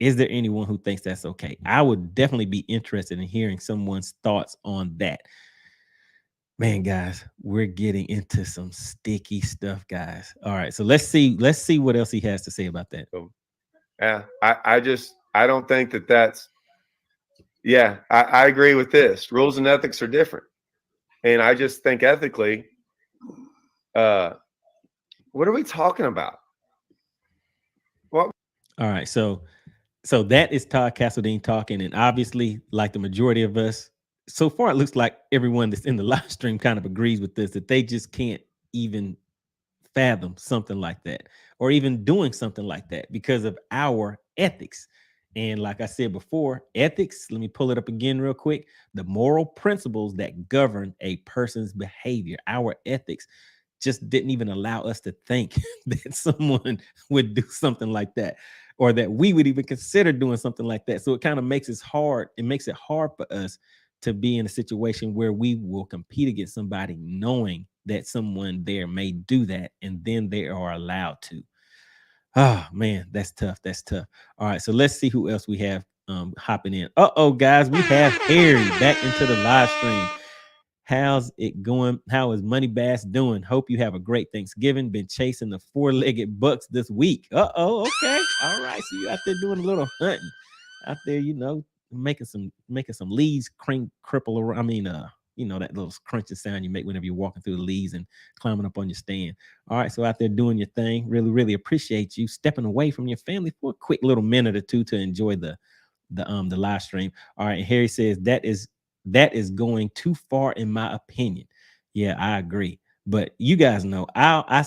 Is there anyone who thinks that's okay? I would definitely be interested in hearing someone's thoughts on that. Man, guys, we're getting into some sticky stuff, guys. All right, so let's see what else he has to say about that. Yeah, I don't think that's. Yeah, I agree with this. Rules and ethics are different. And I just think ethically, what are we talking about? What? All right, so that is Todd Castledine talking, and obviously, like the majority of us, so far it looks like everyone that's in the live stream kind of agrees with this, that they just can't even fathom something like that, or even doing something like that because of our ethics. And like I said before, ethics, let me pull it up again real quick. The moral principles that govern a person's behavior, our ethics, just didn't even allow us to think that someone would do something like that, or that we would even consider doing something like that. So it kind of makes it hard. It makes it hard for us to be in a situation where we will compete against somebody knowing that someone there may do that, and then they are allowed to. Oh man, that's tough. That's tough. All right, so let's see who else we have hopping in. Guys, we have Harry back into the live stream. How's it going? How is MoneyBass doing? Hope you have a great Thanksgiving. Been chasing the four-legged bucks this week. Okay. All right. So you out there doing a little hunting out there, making some leaves cripple around. I mean, that little crunching sound you make whenever you're walking through the leaves and climbing up on your stand. All right, so out there doing your thing. Really, really appreciate you stepping away from your family for a quick little minute or two to enjoy the live stream. All right, and Harry says that is going too far in my opinion. Yeah, I agree. But you guys know, I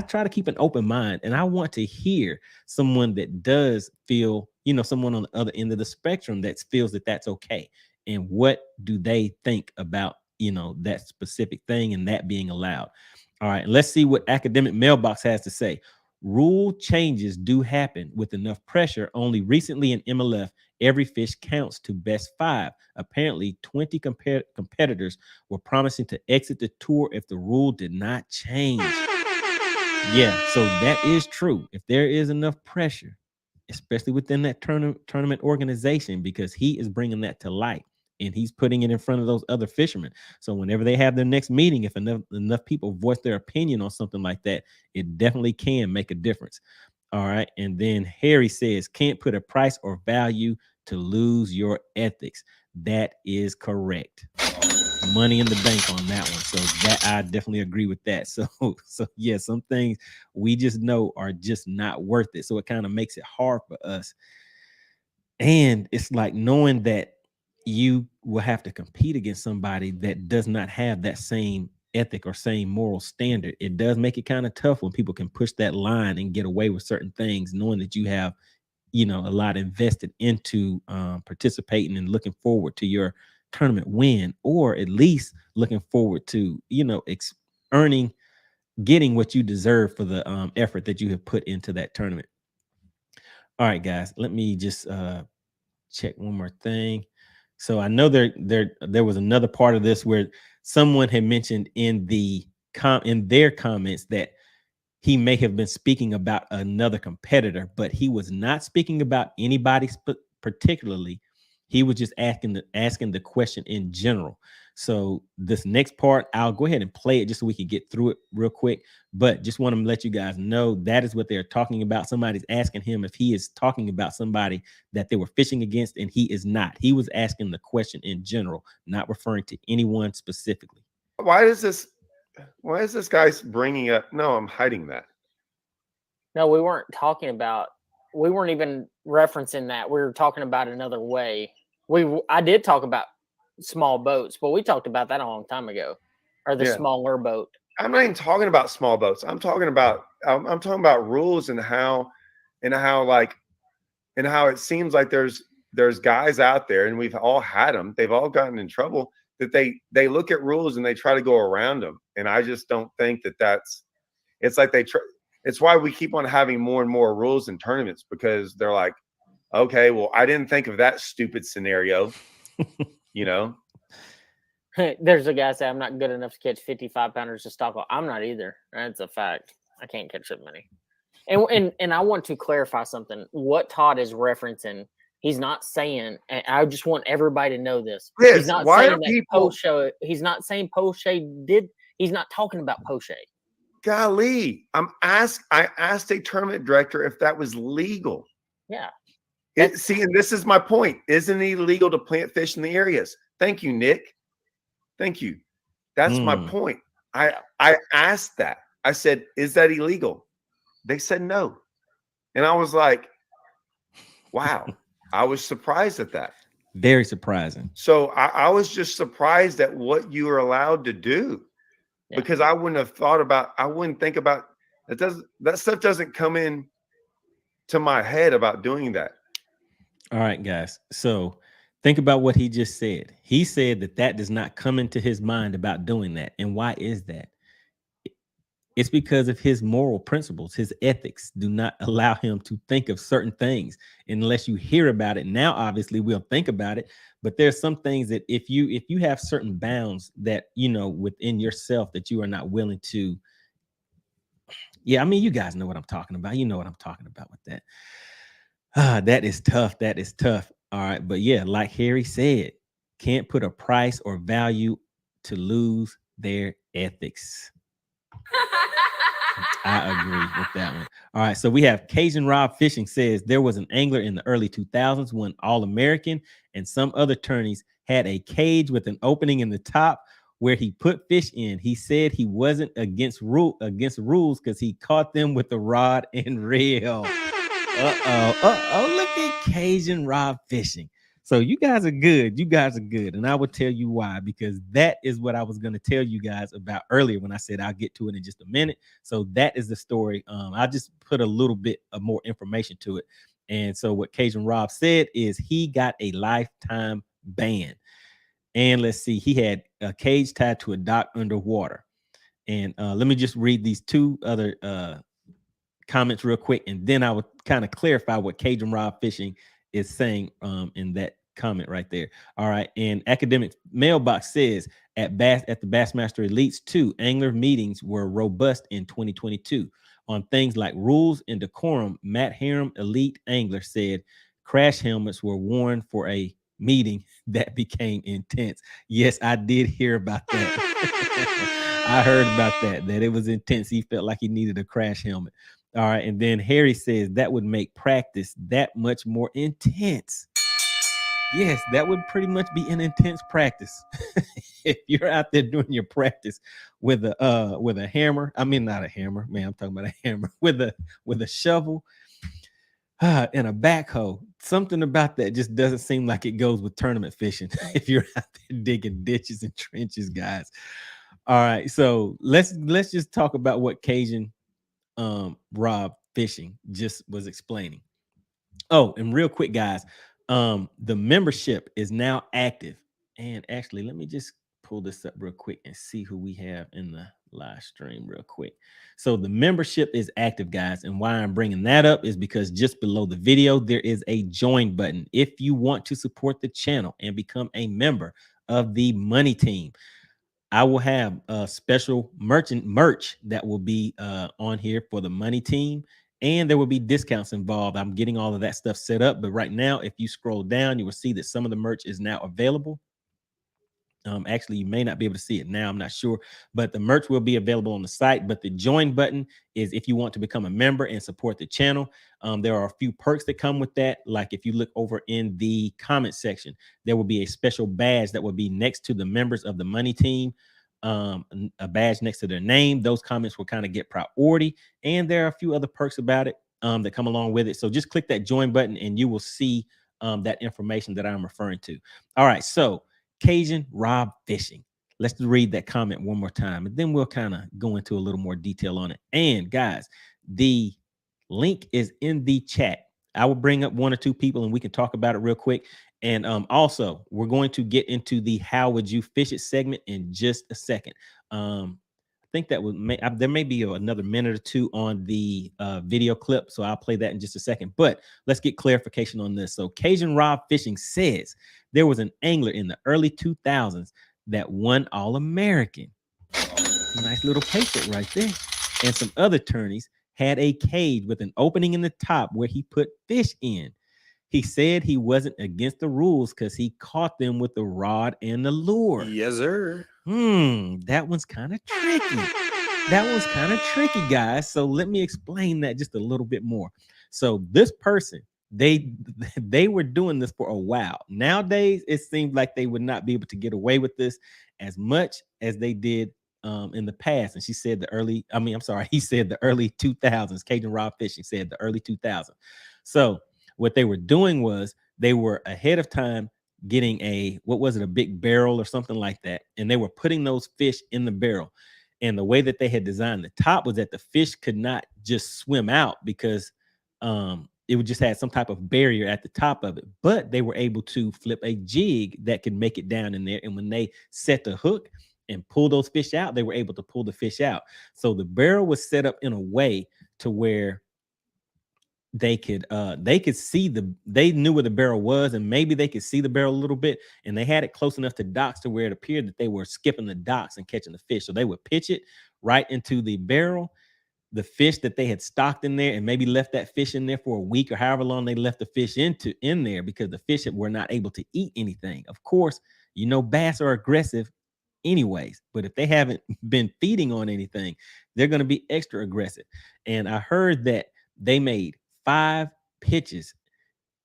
try to keep an open mind, and I want to hear someone that does feel, someone on the other end of the spectrum that feels that that's okay. And what do they think about, that specific thing and that being allowed? All right, let's see what Academic Mailbox has to say. Rule changes do happen with enough pressure. Only recently in MLF, every fish counts to best 5. Apparently, 20 competitors were promising to exit the tour if the rule did not change. Yeah, so that is true. If there is enough pressure, especially within that tournament organization, because he is bringing that to light and he's putting it in front of those other fishermen. So whenever they have their next meeting, if enough people voice their opinion on something like that, it definitely can make a difference. All right. And then Harry says, can't put a price or value to lose your ethics. That is correct. Money in the bank on that one. So that I definitely agree with that. So yeah, some things we just know are just not worth it. So it kind of makes it hard for us. And it's like knowing that you will have to compete against somebody that does not have that same ethic or same moral standard. It does make it kind of tough when people can push that line and get away with certain things, knowing that you have, a lot invested into participating and looking forward to your tournament win, or at least looking forward to, getting what you deserve for the effort that you have put into that tournament. All right, guys, let me just check one more thing. So I know there was another part of this where someone had mentioned in their comments that he may have been speaking about another competitor, but he was not speaking about anybody particularly. He was just asking the question in general. So this next part, I'll go ahead and play it just so we can get through it real quick. But just want to let you guys know that is what they're talking about. Somebody's asking him if he is talking about somebody that they were fishing against, and he is not. He was asking the question in general, not referring to anyone specifically. Why is this guy bringing up? No, I'm hiding that. No, we weren't talking about. We weren't even referencing that. We were talking about another way. I did talk about small boats, but we talked about that a long time ago, or the smaller boat. I'm not even talking about small boats. I'm talking about rules and how it seems like there's guys out there, and we've all had them. They've all gotten in trouble that they look at rules and they try to go around them. And I just don't think it's like it's why we keep on having more and more rules in tournaments, because they're like, okay, well, I didn't think of that stupid scenario. There's a guy say I'm not good enough to catch 55 pounders to stock. I'm not either. That's a fact. I can't catch that many. And I want to clarify something. What Todd is referencing, he's not saying, and I just want everybody to know this. He's not saying that Poche. He's not saying Poche did. He's not talking about Poche. Golly, I asked a tournament director if that was legal. Yeah. And this is my point. Isn't it illegal to plant fish in the areas? Thank you, Nick. Thank you. That's my point. I asked that. I said, is that illegal? They said no. And I was like, wow. I was surprised at that. Very surprising. So I was just surprised at what you were allowed to do. Yeah. Because I wouldn't think about that stuff doesn't come in to my head about doing that. All right, guys. So think about what he just said. He said that does not come into his mind about doing that. And why is that? It's because of his moral principles. His ethics do not allow him to think of certain things unless you hear about it. Now, obviously, we'll think about it. But there's some things that if you have certain bounds that, within yourself that you are not willing to. Yeah, I mean, you guys know what I'm talking about. You know what I'm talking about with that. That is tough. That is tough. All right. But yeah, like Harry said, can't put a price or value to lose their ethics. I agree with that one. All right. So we have Cajun Rob Fishing says there was an angler in the early 2000s when All-American and some other tourneys had a cage with an opening in the top where he put fish in. He said he wasn't against rules because he caught them with a rod and reel. Look at Cajun Rob Fishing. So you guys are good. You guys are good. And I will tell you why, because that is what I was going to tell you guys about earlier when I said I'll get to it in just a minute. So that is the story. I just put a little bit of more information to it. And so what Cajun Rob said is he got a lifetime ban. And let's see, he had a cage tied to a dock underwater. And let me just read these two other comments real quick, and then I would kind of clarify what Cajun Rob Fishing is saying in that comment right there. All right. And Academic Mailbox says at the Bassmaster Elites 2, angler meetings were robust in 2022 on things like rules and decorum. Matt Harum, elite angler, said crash helmets were worn for a meeting that became intense. Yes, I did hear about that. I heard about that it was intense. He felt like he needed a crash helmet. All right. And then Harry says that would make practice that much more intense. Yes, that would pretty much be an intense practice. If you're out there doing your practice with a hammer, I mean, not a hammer, man, I'm talking about a hammer with a shovel and a backhoe. Something about that just doesn't seem like it goes with tournament fishing. If you're out there digging ditches and trenches, guys. All right. So let's just talk about what Cajun Rob Fishing just was explaining. Oh, and real quick, guys, the membership is now active. And actually, let me just pull this up real quick and see who we have in the live stream real quick. So the membership is active, guys. And why I'm bringing that up is because just below the video, there is a join button. If you want to support the channel and become a member of the Money Team, I will have a special merch that will be on here for the Money Team. and there will be discounts involved. I'm getting all of that stuff set up, but right now, if you scroll down, you will see that some of the merch is now available. Actually, you may not be able to see it now. I'm not sure, but the merch will be available on the site. But the join button is if you want to become a member and support the channel. There are a few perks that come with that. Like if you look over in the comment section, there will be a special badge that will be next to the members of the money team. A badge next to their name. Those comments will kind of get priority. And there are a few other perks about it that come along with it. So just click that join button and you will see that information that I'm referring to. All right. So Cajun Rob Fishing. Let's read that comment one more time, and then we'll kind of go into a little more detail on it. And guys, the link is in the chat. I will bring up one or two people and we can talk about it real quick. And also, we're going to get into the how would you fish it segment in just a second. I think that there may be another minute or two on the video clip, so I'll play that in just a second. But let's get clarification on this. So Cajun Rob Fishing says there was an angler in the early 2000s that won All-American. Nice little paper right there. And some other tourneys had a cage with an opening in the top where he put fish in. He said he wasn't against the rules because he caught them with the rod and the lure. Yes, sir. That one's kind of tricky. That was kind of tricky, guys. So let me explain that just a little bit more. So this person, they were doing this for a while. Nowadays, it seems like they would not be able to get away with this as much as they did in the past. And he said the early 2000s. Cajun Rob Fishing said the early 2000s. So what they were doing was they were ahead of time getting a big barrel or something like that. And they were putting those fish in the barrel. And the way that they had designed the top was that the fish could not just swim out because it would just had some type of barrier at the top of it. But they were able to flip a jig that could make it down in there. And when they set the hook and pull those fish out, they were able to pull the fish out. So the barrel was set up in a way to where they could see they knew where the barrel was, and maybe they could see the barrel a little bit, and they had it close enough to docks to where it appeared that they were skipping the docks and catching the fish. So they would pitch it right into the barrel, the fish that they had stocked in there, and maybe left that fish in there for a week or however long they left the fish in there, because the fish were not able to eat anything. Of course, bass are aggressive anyways, but if they haven't been feeding on anything, they're going to be extra aggressive. And I heard that they made 5 pitches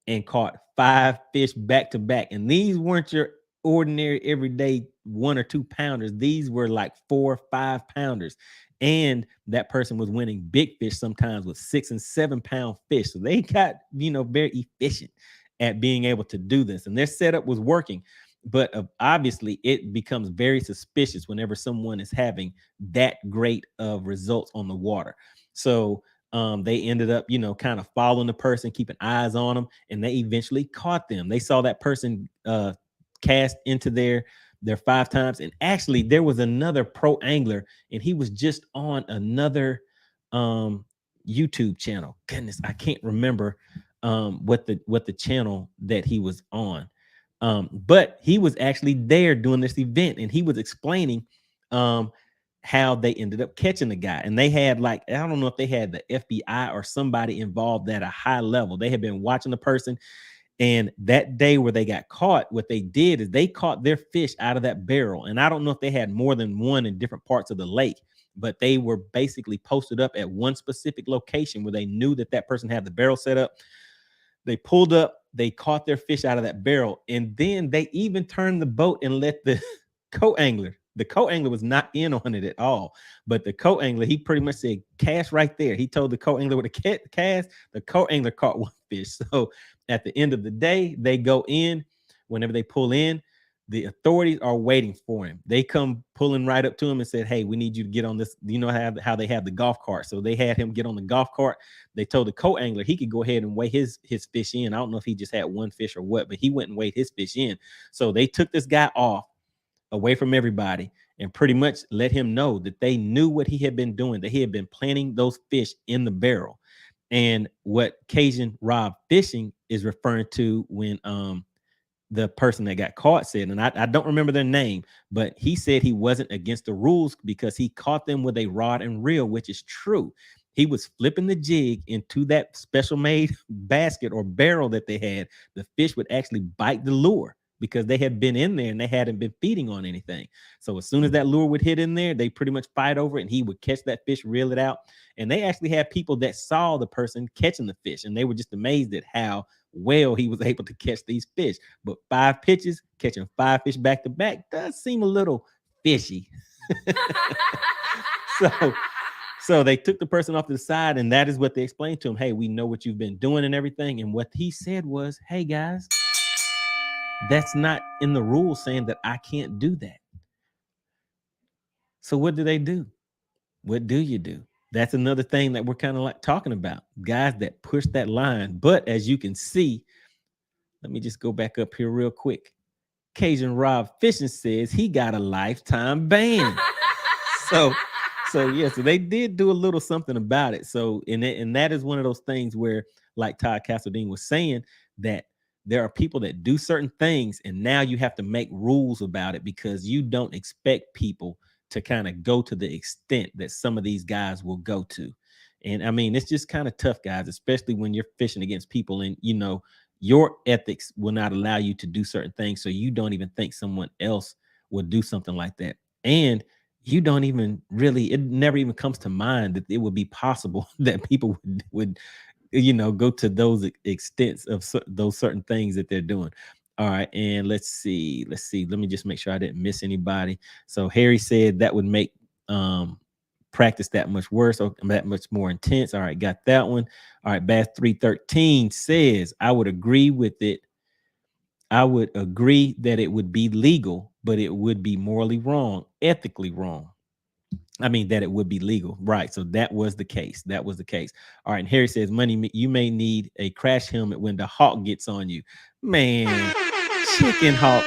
and caught 5 fish back to back. And these weren't your ordinary everyday 1 or 2 pounders. These were like 4 or 5 pounders. And that person was winning big fish sometimes with 6 and 7 pound fish. So they got, very efficient at being able to do this. And their setup was working. But obviously, it becomes very suspicious whenever someone is having that great of results on the water. So they ended up, kind of following the person, keeping eyes on them, and they eventually caught them. They saw that person cast into their 5 times. And actually, there was another pro angler, and he was just on another YouTube channel. Goodness, I can't remember what the channel that he was on. But he was actually there doing this event, and he was explaining how they ended up catching the guy. And they had I don't know if they had the FBI or somebody involved at a high level. They had been watching the person, and that day where they got caught, what they did is they caught their fish out of that barrel. And I don't know if they had more than one in different parts of the lake, but they were basically posted up at one specific location where they knew that person had the barrel set up. They pulled up, they caught their fish out of that barrel, and then they even turned the boat and let the co-angler. The co-angler was not in on it at all, but the co-angler, he pretty much said, cast right there. He told the co-angler with a cast. The co-angler caught 1 fish. So at the end of the day, they go in. Whenever they pull in, the authorities are waiting for him. They come pulling right up to him and said, hey, we need you to get on this. You know how they have the golf cart. So they had him get on the golf cart. They told the co-angler he could go ahead and weigh his fish in. I don't know if he just had 1 fish or what, but he went and weighed his fish in. So they took this guy off away from everybody and pretty much let him know that they knew what he had been doing, that he had been planting those fish in the barrel. And what Cajun Rob Fishing is referring to when the person that got caught said, and I don't remember their name, but he said he wasn't against the rules because he caught them with a rod and reel, which is true. he was flipping the jig into that special made basket or barrel that they had. The fish would actually bite the lure because they had been in there and they hadn't been feeding on anything. So as soon as that lure would hit in there, they pretty much fight over it, and he would catch that fish, reel it out. And they actually had people that saw the person catching the fish, and they were just amazed at how well he was able to catch these fish. But 5 pitches, catching 5 fish back to back does seem a little fishy. So they took the person off to the side, and that is what they explained to him. Hey, we know what you've been doing and everything. And what he said was, hey guys, that's not in the rules saying that I can't do that. So what do they do? What do you do? That's another thing that we're kind of like talking about, guys that push that line. But as you can see, let me just go back up here real quick. Cajun Rob Fishing says he got a lifetime ban. So yeah, so they did do a little something about it. So and that is one of those things where, like Todd Castledine was saying, that there are people that do certain things, and now you have to make rules about it because you don't expect people to kind of go to the extent that some of these guys will go to. And I mean, it's just kind of tough, guys, especially when you're fishing against people and, you know, your ethics will not allow you to do certain things. So you don't even think someone else would do something like that. And you don't even really, it never even comes to mind that it would be possible that people would you know, go to those extents of those certain things that they're doing. All right, and let's see. Let me just make sure I didn't miss anybody. So Harry said that would make practice that much worse or that much more intense. All right, got that one. All right, Bass 313 says I would agree with it. I would agree that it would be legal, but it would be morally wrong, ethically wrong. I mean, that it would be legal. Right. So that was the case. That was the case. All right. And Harry says, money, you may need a crash helmet when the hawk gets on you. Man, Chicken Hawk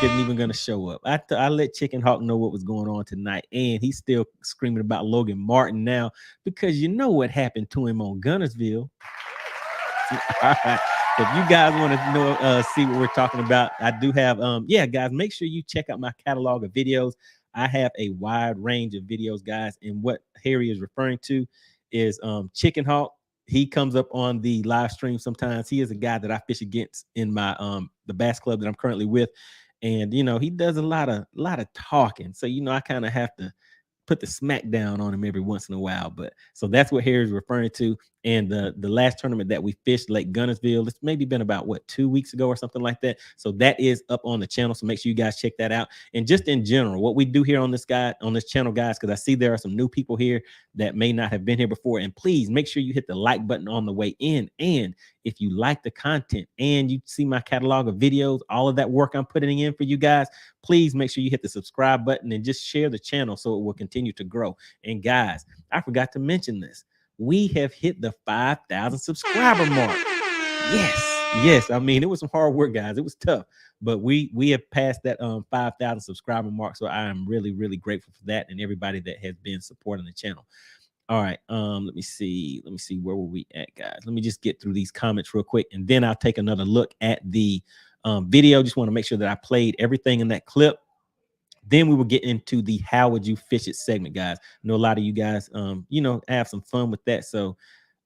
isn't even going to show up. I let Chicken Hawk know what was going on tonight, and he's still screaming about Logan Martin now because you know what happened to him on Gunnersville. All right. So if you guys want to know, see what we're talking about, I do have, yeah, guys, make sure you check out my catalog of videos. I have a wide range of videos, guys, and what Harry is referring to is Chicken Hawk. He comes up on the live stream sometimes. He is a guy that I fish against in my the bass club that I'm currently with, and you know he does a lot of talking. So you know I kind of have to put the smack down on him every once in a while. But so that's what Harry's referring to. And the last tournament that we fished, Lake Gunnersville, it's maybe been about 2 weeks ago or something like that. So that is up on the channel. So make sure you guys check that out. And just in general, what we do here on this channel, guys, because I see there are some new people here that may not have been here before. And please make sure you hit the like button on the way in. And if you like the content and you see my catalog of videos, all of that work I'm putting in for you guys, please make sure you hit the subscribe button and just share the channel so it will continue to grow. And guys, I forgot to mention this. We have hit the 5,000 subscriber mark. Yes. I mean, it was some hard work, guys. It was tough, but we have passed that 5,000 subscriber mark. So I am really, really grateful for that and everybody that has been supporting the channel. All right. Let me see. Where were we at, guys? Let me just get through these comments real quick, and then I'll take another look at the video. Just want to make sure that I played everything in that clip. Then we will get into the how would you fish it segment, guys. I know a lot of you guys, you know, have some fun with that. So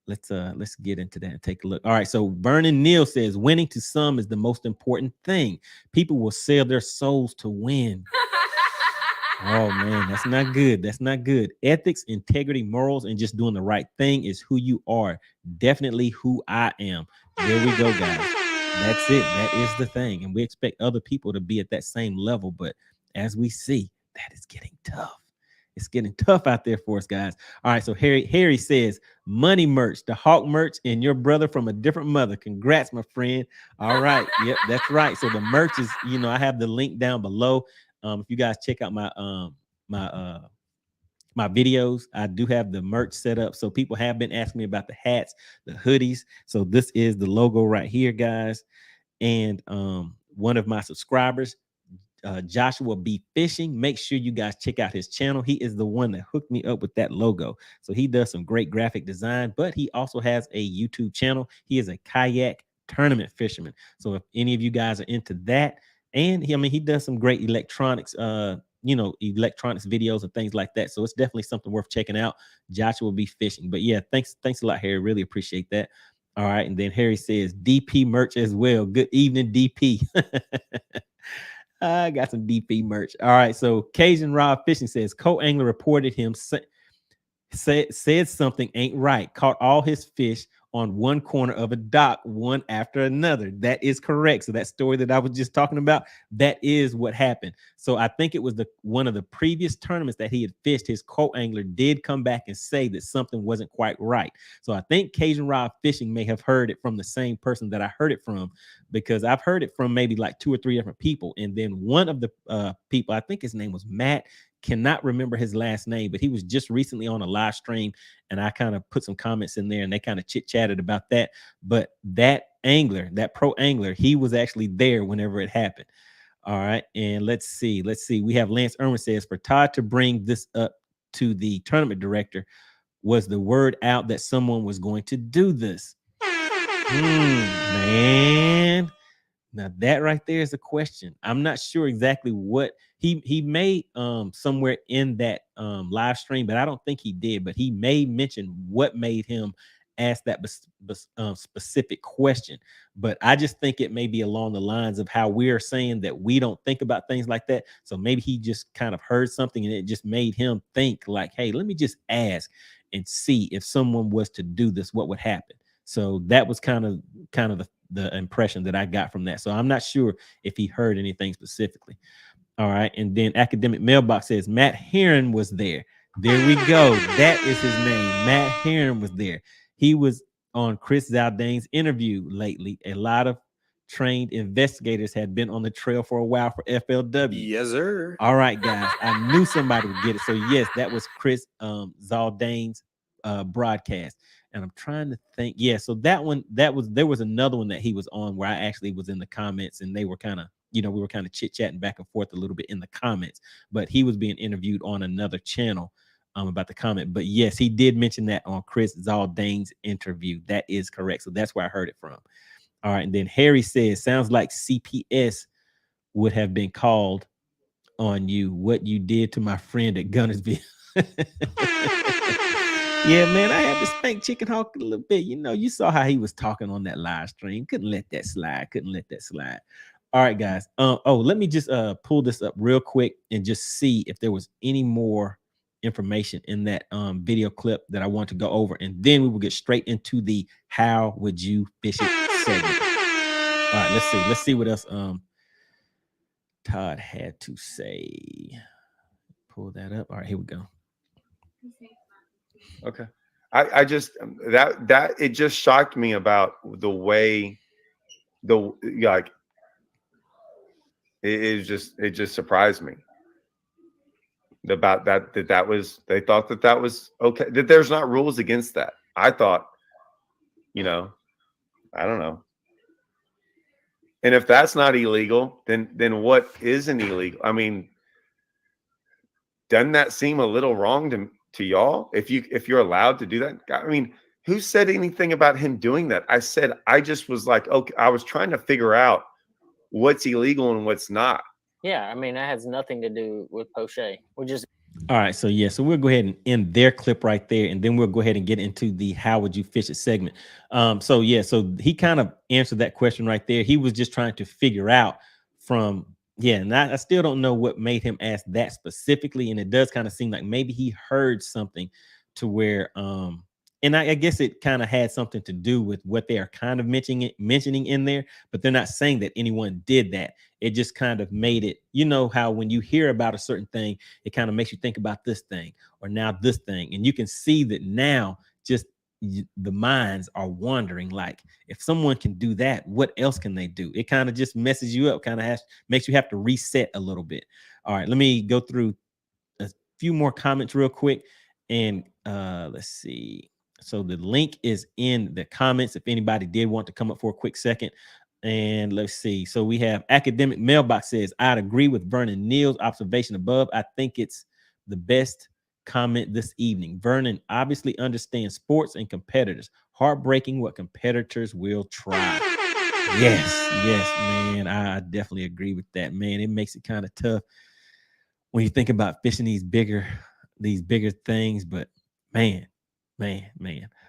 let's get into that and take a look. All right. So Vernon Neal says winning to some is the most important thing. People will sell their souls to win. Oh man, that's not good. That's not good. Ethics, integrity, morals, and just doing the right thing is who you are. Definitely who I am. There we go, guys. That's it. That is the thing. And we expect other people to be at that same level. But as we see, that is getting tough. It's getting tough out there for us, guys. All right. So Harry says, money merch, the Hawk merch, and your brother from a different mother. Congrats, my friend. All right. Yep, that's right. So the merch is, you know, I have the link down below. If you guys check out my my videos, I do have the merch set up. So people have been asking me about the hats, the hoodies. So this is the logo right here, guys. And one of my subscribers, Joshua B Fishing, make sure you guys check out his channel. He is the one that hooked me up with that logo. So he does some great graphic design, but he also has a YouTube channel. He is a kayak tournament fisherman. So if any of you guys are into that, and he does some great electronics electronics videos and things like that. So it's definitely something worth checking out. Joshua will be fishing. But yeah, thanks a lot, Harry. Really appreciate that. All right. And then Harry says DP merch as well. Good evening, DP. I got some DP merch. All right. So Cajun Rob Fishing says co-angler reported him said something ain't right. Caught all his fish on one corner of a dock, one after another. That is correct. So that story that I was just talking about, that is what happened. So I think it was one of the previous tournaments that he had fished. His co-angler did come back and say that something wasn't quite right. So I think Cajun Rod Fishing may have heard it from the same person that I heard it from, because I've heard it from maybe like 2 or 3 different people. And then one of the people, I think his name was Matt, cannot remember his last name, but he was just recently on a live stream, and I kind of put some comments in there and they kind of chit-chatted about that. But that angler, that pro angler, he was actually there whenever it happened. All right. And let's see. We have Lance Irwin says, for Todd to bring this up to the tournament director, was the word out that someone was going to do this? Man. Now that right there is a question. I'm not sure exactly what he made somewhere in that live stream, but I don't think he did. But he may mention what made him ask that specific question. But I just think it may be along the lines of how we are saying that we don't think about things like that. So maybe he just kind of heard something and it just made him think like, hey, let me just ask and see if someone was to do this, what would happen. So that was kind of the impression that I got from that. So I'm not sure if he heard anything specifically. All right. And then Academic Mailbox says Matt Heron was there. There we go. That is his name. Matt Heron was there. He was on Chris Zaldain's interview lately. A lot of trained investigators had been on the trail for a while for FLW. Yes, sir. All right, guys. I knew somebody would get it. So yes, that was Chris Zaldain's broadcast. And I'm trying to think. Yeah, so there was another one that he was on where I actually was in the comments, and they were kind of, we were kind of chit-chatting back and forth a little bit in the comments, but he was being interviewed on another channel about the comment. But yes, he did mention that on Chris Zaldain's interview. That is correct. So that's where I heard it from. All right. And then Harry says, sounds like CPS would have been called on you, what you did to my friend at Gunnersville. Yeah, man, I had to spank Chicken Hawk a little bit. You saw how he was talking on that live stream. Couldn't let that slide. All right, guys. Let me just pull this up real quick and just see if there was any more information in that video clip that I want to go over, and then we will get straight into the how would you fish it segment. All right, let's see what else Todd had to say. Pull that up. All right, here we go. Okay. I just that it just shocked me about the way it just surprised me about that was, they thought that was okay, that there's not rules against that. I thought, I don't know. And if that's not illegal, then what isn't illegal? I mean, doesn't that seem a little wrong to y'all? If you're allowed to do that? I mean, who said anything about him doing that? I just was like, okay, I was trying to figure out what's illegal and what's not. Yeah, I mean, that has nothing to do with poche. We're just all right. So yeah, so we'll go ahead and end their clip right there, and then we'll go ahead and get into the how would you fish it segment. So he kind of answered that question right there. He was just trying to figure out from and I still don't know what made him ask that specifically, and it does kind of seem like maybe he heard something to where and I guess it kind of had something to do with what they are kind of mentioning in there, but they're not saying that anyone did that. It just kind of made it, how when you hear about a certain thing, it kind of makes you think about this thing or now this thing. And you can see that now just the minds are wandering. Like, if someone can do that, what else can they do? It kind of just messes you up, kind of makes you have to reset a little bit. All right, let me go through a few more comments real quick. And let's see. So the link is in the comments if anybody did want to come up for a quick second. And let's see. So we have Academic Mailbox says, I'd agree with Vernon Neal's observation above. I think it's the best comment this evening. Vernon obviously understands sports and competitors. Heartbreaking what competitors will try. Yes, man. I definitely agree with that, man. It makes it kind of tough. when you think about fishing these bigger things. But man.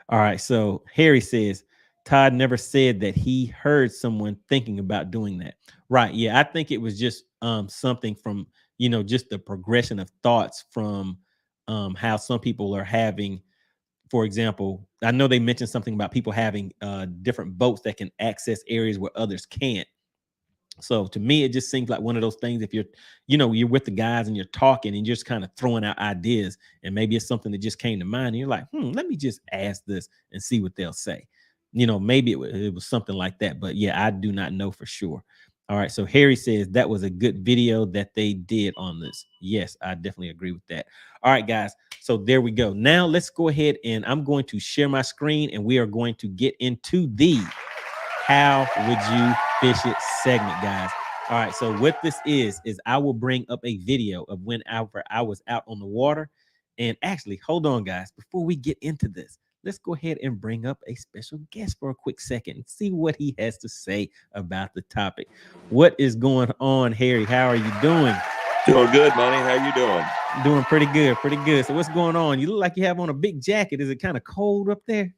All right. So Harry says Todd never said that he heard someone thinking about doing that. Right. Yeah. I think it was just something from, just the progression of thoughts from how some people are having. For example, I know they mentioned something about people having different boats that can access areas where others can't. So to me, it just seems like one of those things. If you're with the guys and you're talking and you're just kind of throwing out ideas, and maybe it's something that just came to mind, and you're like, let me just ask this and see what they'll say. Maybe it was something like that. But yeah, I do not know for sure. All right. So Harry says that was a good video that they did on this. Yes, I definitely agree with that. All right, guys. So there we go. Now let's go ahead and I'm going to share my screen and we are going to get into the How Would You Fish It segment, guys. All right. So what this is I will bring up a video of whenever I was out on the water. And actually, hold on, guys. Before we get into this, let's go ahead and bring up a special guest for a quick second and see what he has to say about the topic. What is going on, Harry? How are you doing? Doing good, Money. How you doing? Doing pretty good. So what's going on? You look like you have on a big jacket. Is it kind of cold up there?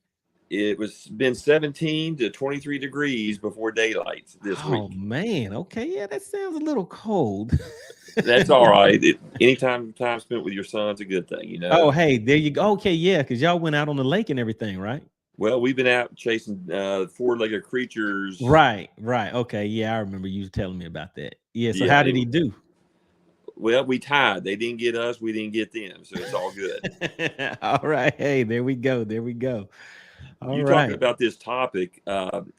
It was been 17 to 23 degrees before daylight this week. Oh man, okay, yeah, that sounds a little cold. That's all right. Anytime time spent with your son's a good thing, Oh, hey, there you go. Okay, yeah, because y'all went out on the lake and everything, right? Well, we've been out chasing four-legged creatures. Right. Okay, yeah, I remember you telling me about that. Yeah, so Yeah, how did he do? Well, we tied. They didn't get us. We didn't get them. So it's all good. All right. Hey, there we go. All You're right. talking about this topic.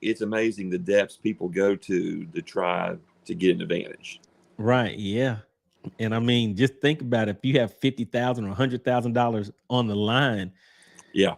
It's amazing the depths people go to try to get an advantage. Right. Yeah. And I mean, just think about it. If you have $50,000 or $100,000 on the line. Yeah.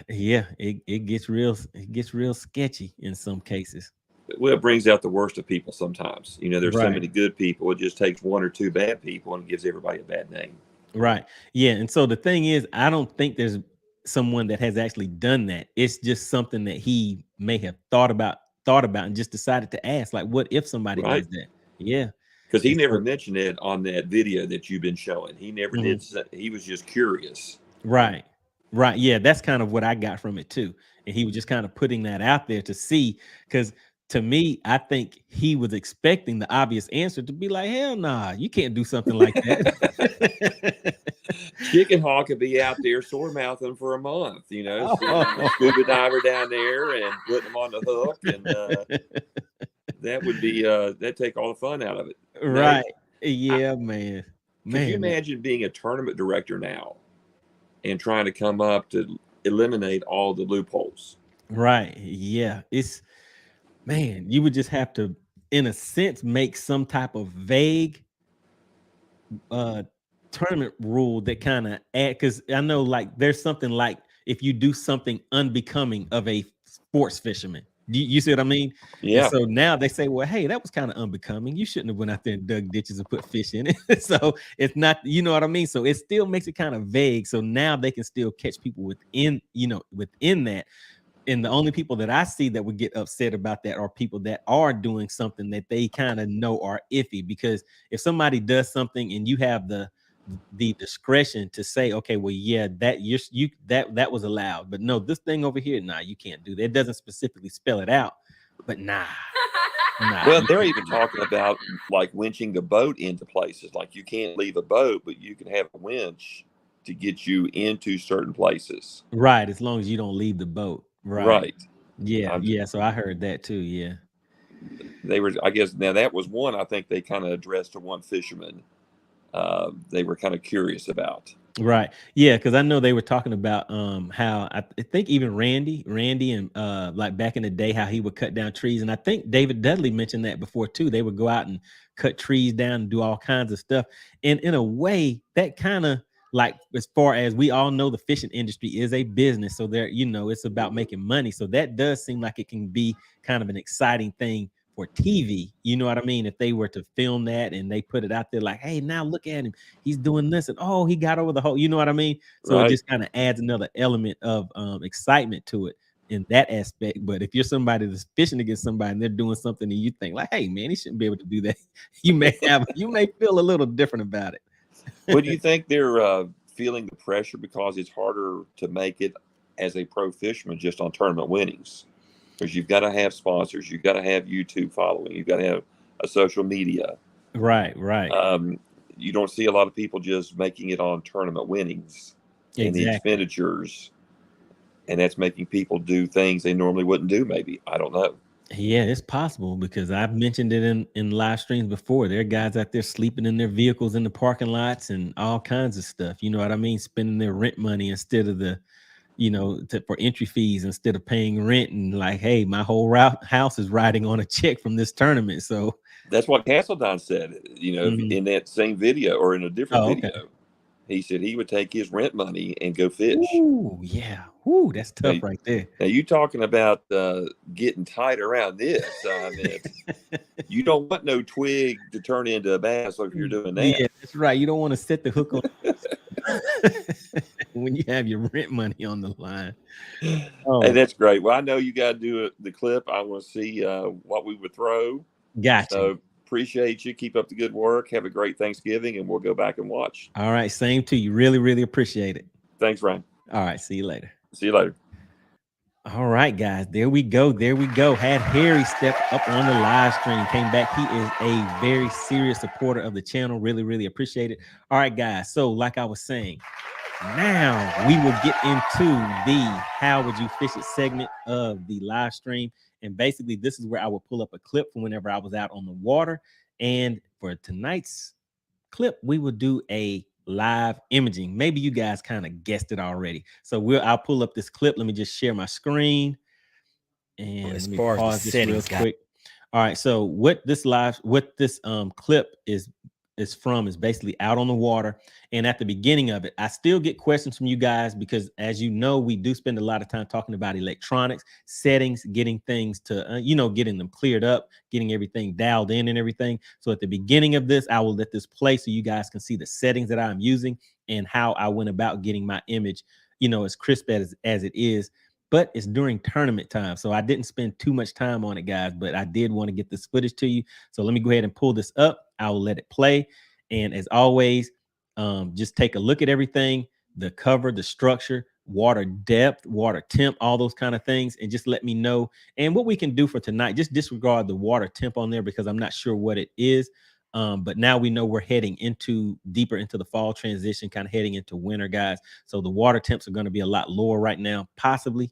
Yeah. It gets real sketchy in some cases. Well, it brings out the worst of people sometimes. There's so Right. many good people. It just takes one or two bad people and gives everybody a bad name. Right. Yeah. And so the thing is, I don't think there's someone that has actually done that. It's just something that he may have thought about and just decided to ask, like, what if somebody Right. does that? Yeah. Because he never mentioned it on that video that you've been showing. He never did. He was just curious. Right. Yeah. That's kind of what I got from it too. And he was just kind of putting that out there to see, because to me, I think he was expecting the obvious answer to be like, hell nah, you can't do something like that. Chicken Hawk could be out there sore mouthing for a month, Oh. scuba diver down there and putting them on the hook. And that would be, that'd take all the fun out of it. Right. Yeah, man. Can you imagine being a tournament director now and trying to come up to eliminate all the loopholes? Right. Yeah. You would just have to, in a sense, make some type of vague tournament rule that kind of add, because I know like there's something like if you do something unbecoming of a sports fisherman. You see what I mean? Yeah. And so now they say, well, hey, that was kind of unbecoming. You shouldn't have went out there and dug ditches and put fish in it. So it's not, you know what I mean? So it still makes it kind of vague. So now they can still catch people within that. And the only people that I see that would get upset about that are people that are doing something that they kind of know are iffy. Because if somebody does something and you have the discretion to say, okay, well, yeah, that was allowed, but no, this thing over here, nah, you can't do that. It doesn't specifically spell it out, but nah. Well, they're even talking about like winching the boat into places. Like you can't leave a boat, but you can have a winch to get you into certain places. Right, as long as you don't leave the boat. Right. Yeah. So I heard that too. Yeah. They were, I guess, now that was one I think they kind of addressed to one fisherman. They were kind of curious about. Right. Yeah, because I know they were talking about how I think even Randy and like back in the day, how he would cut down trees. And I think David Dudley mentioned that before too. They would go out and cut trees down and do all kinds of stuff. And in a way, that kind of like, as far as we all know, the fishing industry is a business. So there, it's about making money. So that does seem like it can be kind of an exciting thing for TV. You know what I mean? If they were to film that and they put it out there like, hey, now look at him. He's doing this. And he got over the whole, you know what I mean? So It just kind of adds another element of excitement to it. in that aspect. But if you're somebody that's fishing against somebody and they're doing something and you think like, hey man, he shouldn't be able to do that, you may feel a little different about it. Well, do you think they're feeling the pressure because it's harder to make it as a pro fisherman just on tournament winnings? Because you've got to have sponsors, you've got to have YouTube following, you've got to have a social media. Right. You don't see a lot of people just making it on tournament winnings and the expenditures, and that's making people do things they normally wouldn't do. Maybe, I don't know. Yeah, it's possible because I've mentioned it in live streams before. There are guys out there sleeping in their vehicles in the parking lots and all kinds of stuff. You know what I mean? Spending their rent money instead of the, for entry fees instead of paying rent, and like, hey, my whole house is riding on a check from this tournament. So that's what Castledine said, in that same video or in a different video. Okay. He said he would take his rent money and go fish. Ooh, yeah. Ooh, that's tough right there. Now, you talking about getting tight around this. You don't want no twig to turn into a bass if you're doing that. Yeah, that's right. You don't want to set the hook on when you have your rent money on the line. Oh. Hey, that's great. Well, I know you got to do the clip. I want to see what we would throw. Gotcha. So appreciate you. Keep up the good work. Have a great Thanksgiving, and we'll go back and watch. All right. Same to you. Really, really appreciate it. Thanks, Ryan. All right. See you later. See you later. All right, guys. There we go. Had Harry step up on the live stream, came back. He is a very serious supporter of the channel. Really, really appreciate it. All right, guys. So like I was saying, now we will get into the how would you fish it segment of the live stream. And basically, this is where I will pull up a clip from whenever I was out on the water. And for tonight's clip, we will do a live imaging. Maybe you guys kind of guessed it already. So I'll pull up this clip. Let me just share my screen. And as far as the settings, quick. All right. So what this clip is from is basically out on the water. And at the beginning of it, I still get questions from you guys because, as you know, we do spend a lot of time talking about electronics, settings, getting things to, getting them cleared up, getting everything dialed in and everything. So at the beginning of this, I will let this play so you guys can see the settings that I'm using and how I went about getting my image, as crisp as it is. But it's during tournament time, so I didn't spend too much time on it, guys, but I did want to get this footage to you. So let me go ahead and pull this up. I will let it play. And as always, just take a look at everything, the cover, the structure, water depth, water temp, all those kind of things, and just let me know. And what we can do for tonight, just disregard the water temp on there because I'm not sure what it is. But now we know we're heading deeper into the fall transition, kind of heading into winter, guys. So the water temps are going to be a lot lower right now, possibly.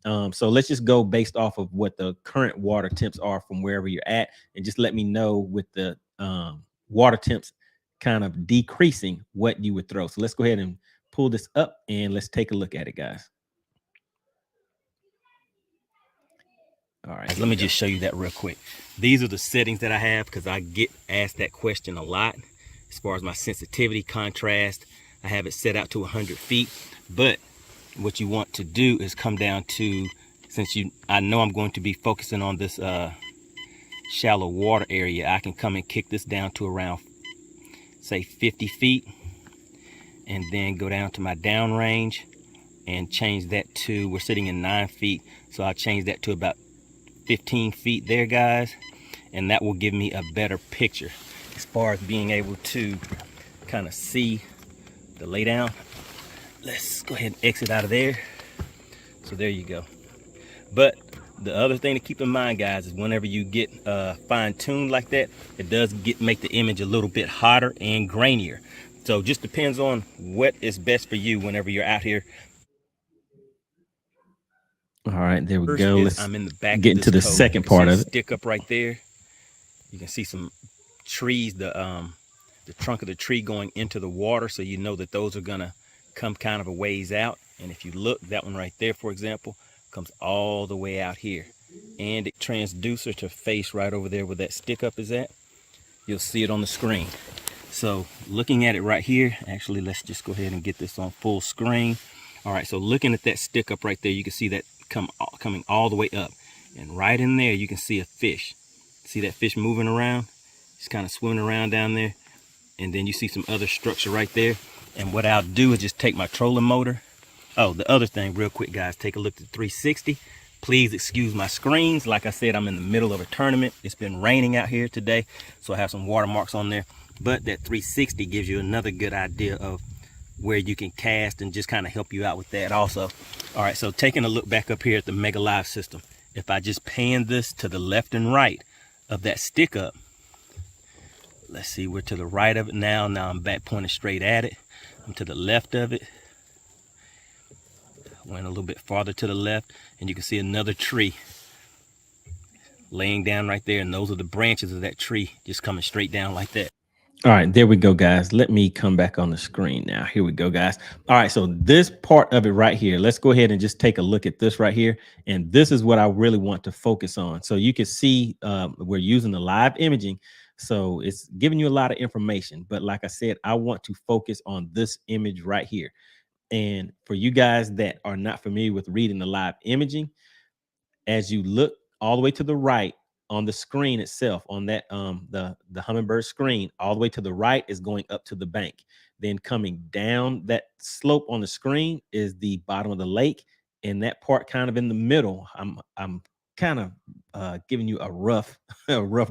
So let's just go based off of what the current water temps are from wherever you're at, and just let me know with the water temps kind of decreasing what you would throw. So let's go ahead and pull this up and let's take a look at it, guys. All right, let me just show you that real quick. These are the settings that I have because I get asked that question a lot. As far as my sensitivity, contrast, I have it set out to 100 feet. But what you want to do is come down to, I know I'm going to be focusing on this shallow water area, I can come and kick this down to around, say, 50 feet. And then go down to my down range and change that to, we're sitting in 9 feet. So I'll change that to about 15 feet there, guys, and that will give me a better picture as far as being able to kind of see the lay down. Let's go ahead and exit out of there. So there you go. But the other thing to keep in mind, guys, is whenever you get fine-tuned like that, it does make the image a little bit hotter and grainier. So just depends on what is best for you whenever you're out here. All right, there we go. I'm in the back. Get into the second part of it. Stick up right there. You can see some trees, the trunk of the tree going into the water, so you know that those are gonna come kind of a ways out. And if you look, that one right there, for example, comes all the way out here, and it transducer to face right over there where that stick up is at. You'll see it on the screen. So looking at it right here, actually, let's just go ahead and get this on full screen. All right, so looking at that stick up right there, you can see that coming all the way up, and right in there you can see a fish. See that fish moving around? It's kind of swimming around down there. And then you see some other structure right there. And what I'll do is just take my trolling motor, Oh, the other thing real quick, guys, take a look at the 360. Please excuse my screens. Like I said, I'm in the middle of a tournament. It's been raining out here today, so I have some watermarks on there. But that 360 gives you another good idea of where you can cast and just kind of help you out with that also. All right, so taking a look back up here at the Mega Live system, if I just pan this to the left and right of that stick up, let's see, we're to the right of it now. Now I'm back pointing straight at it. I'm to the left of it. Went a little bit farther to the left, and you can see another tree laying down right there, and those are the branches of that tree just coming straight down like that. All right, there we go, guys. Let me come back on the screen now. Here we go, guys. All right, so this part of it right here, let's go ahead and just take a look at this right here. And this is what I really want to focus on. So you can see we're using the live imaging. So it's giving you a lot of information. But like I said, I want to focus on this image right here. And for you guys that are not familiar with reading the live imaging, as you look all the way to the right on the screen itself, on that the Humminbird screen, all the way to the right is going up to the bank. Then coming down that slope on the screen is the bottom of the lake, and that part kind of in the middle, I'm kind of giving you a rough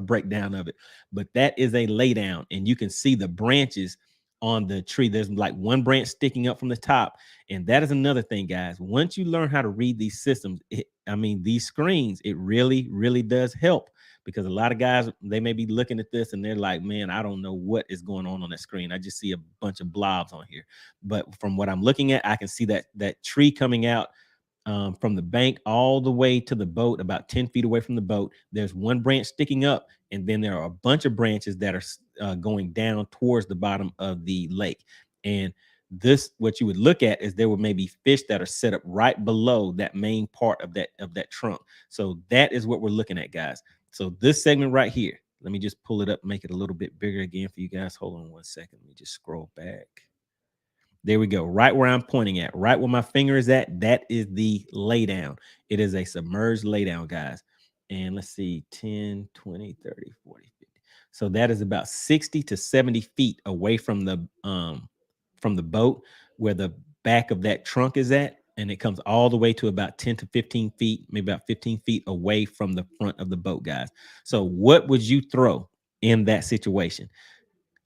breakdown of it, but that is a lay down, and you can see the branches on the tree. There's like one branch sticking up from the top. And that is another thing, guys. Once you learn how to read these systems, these screens, it really, really does help, because a lot of guys, they may be looking at this and they're like, man, I don't know what is going on that screen. I just see a bunch of blobs on here. But from what I'm looking at, I can see that tree coming out from the bank all the way to the boat, about 10 feet away from the boat. There's one branch sticking up, and then there are a bunch of branches that are going down towards the bottom of the lake. And this, what you would look at is there were maybe fish that are set up right below that main part of that trunk. So that is what we're looking at, guys. So this segment right here, let me just pull it up, make it a little bit bigger again for you guys. Hold on one second. Let me just scroll back. There we go. Right where I'm pointing at, right where my finger is at, that is the laydown. It is a submerged laydown, guys. And let's see, 10, 20, 30, 40, 50. So that is about 60 to 70 feet away from the boat where the back of that trunk is at. And it comes all the way to about 10 to 15 feet, maybe about 15 feet away from the front of the boat, guys. So what would you throw in that situation?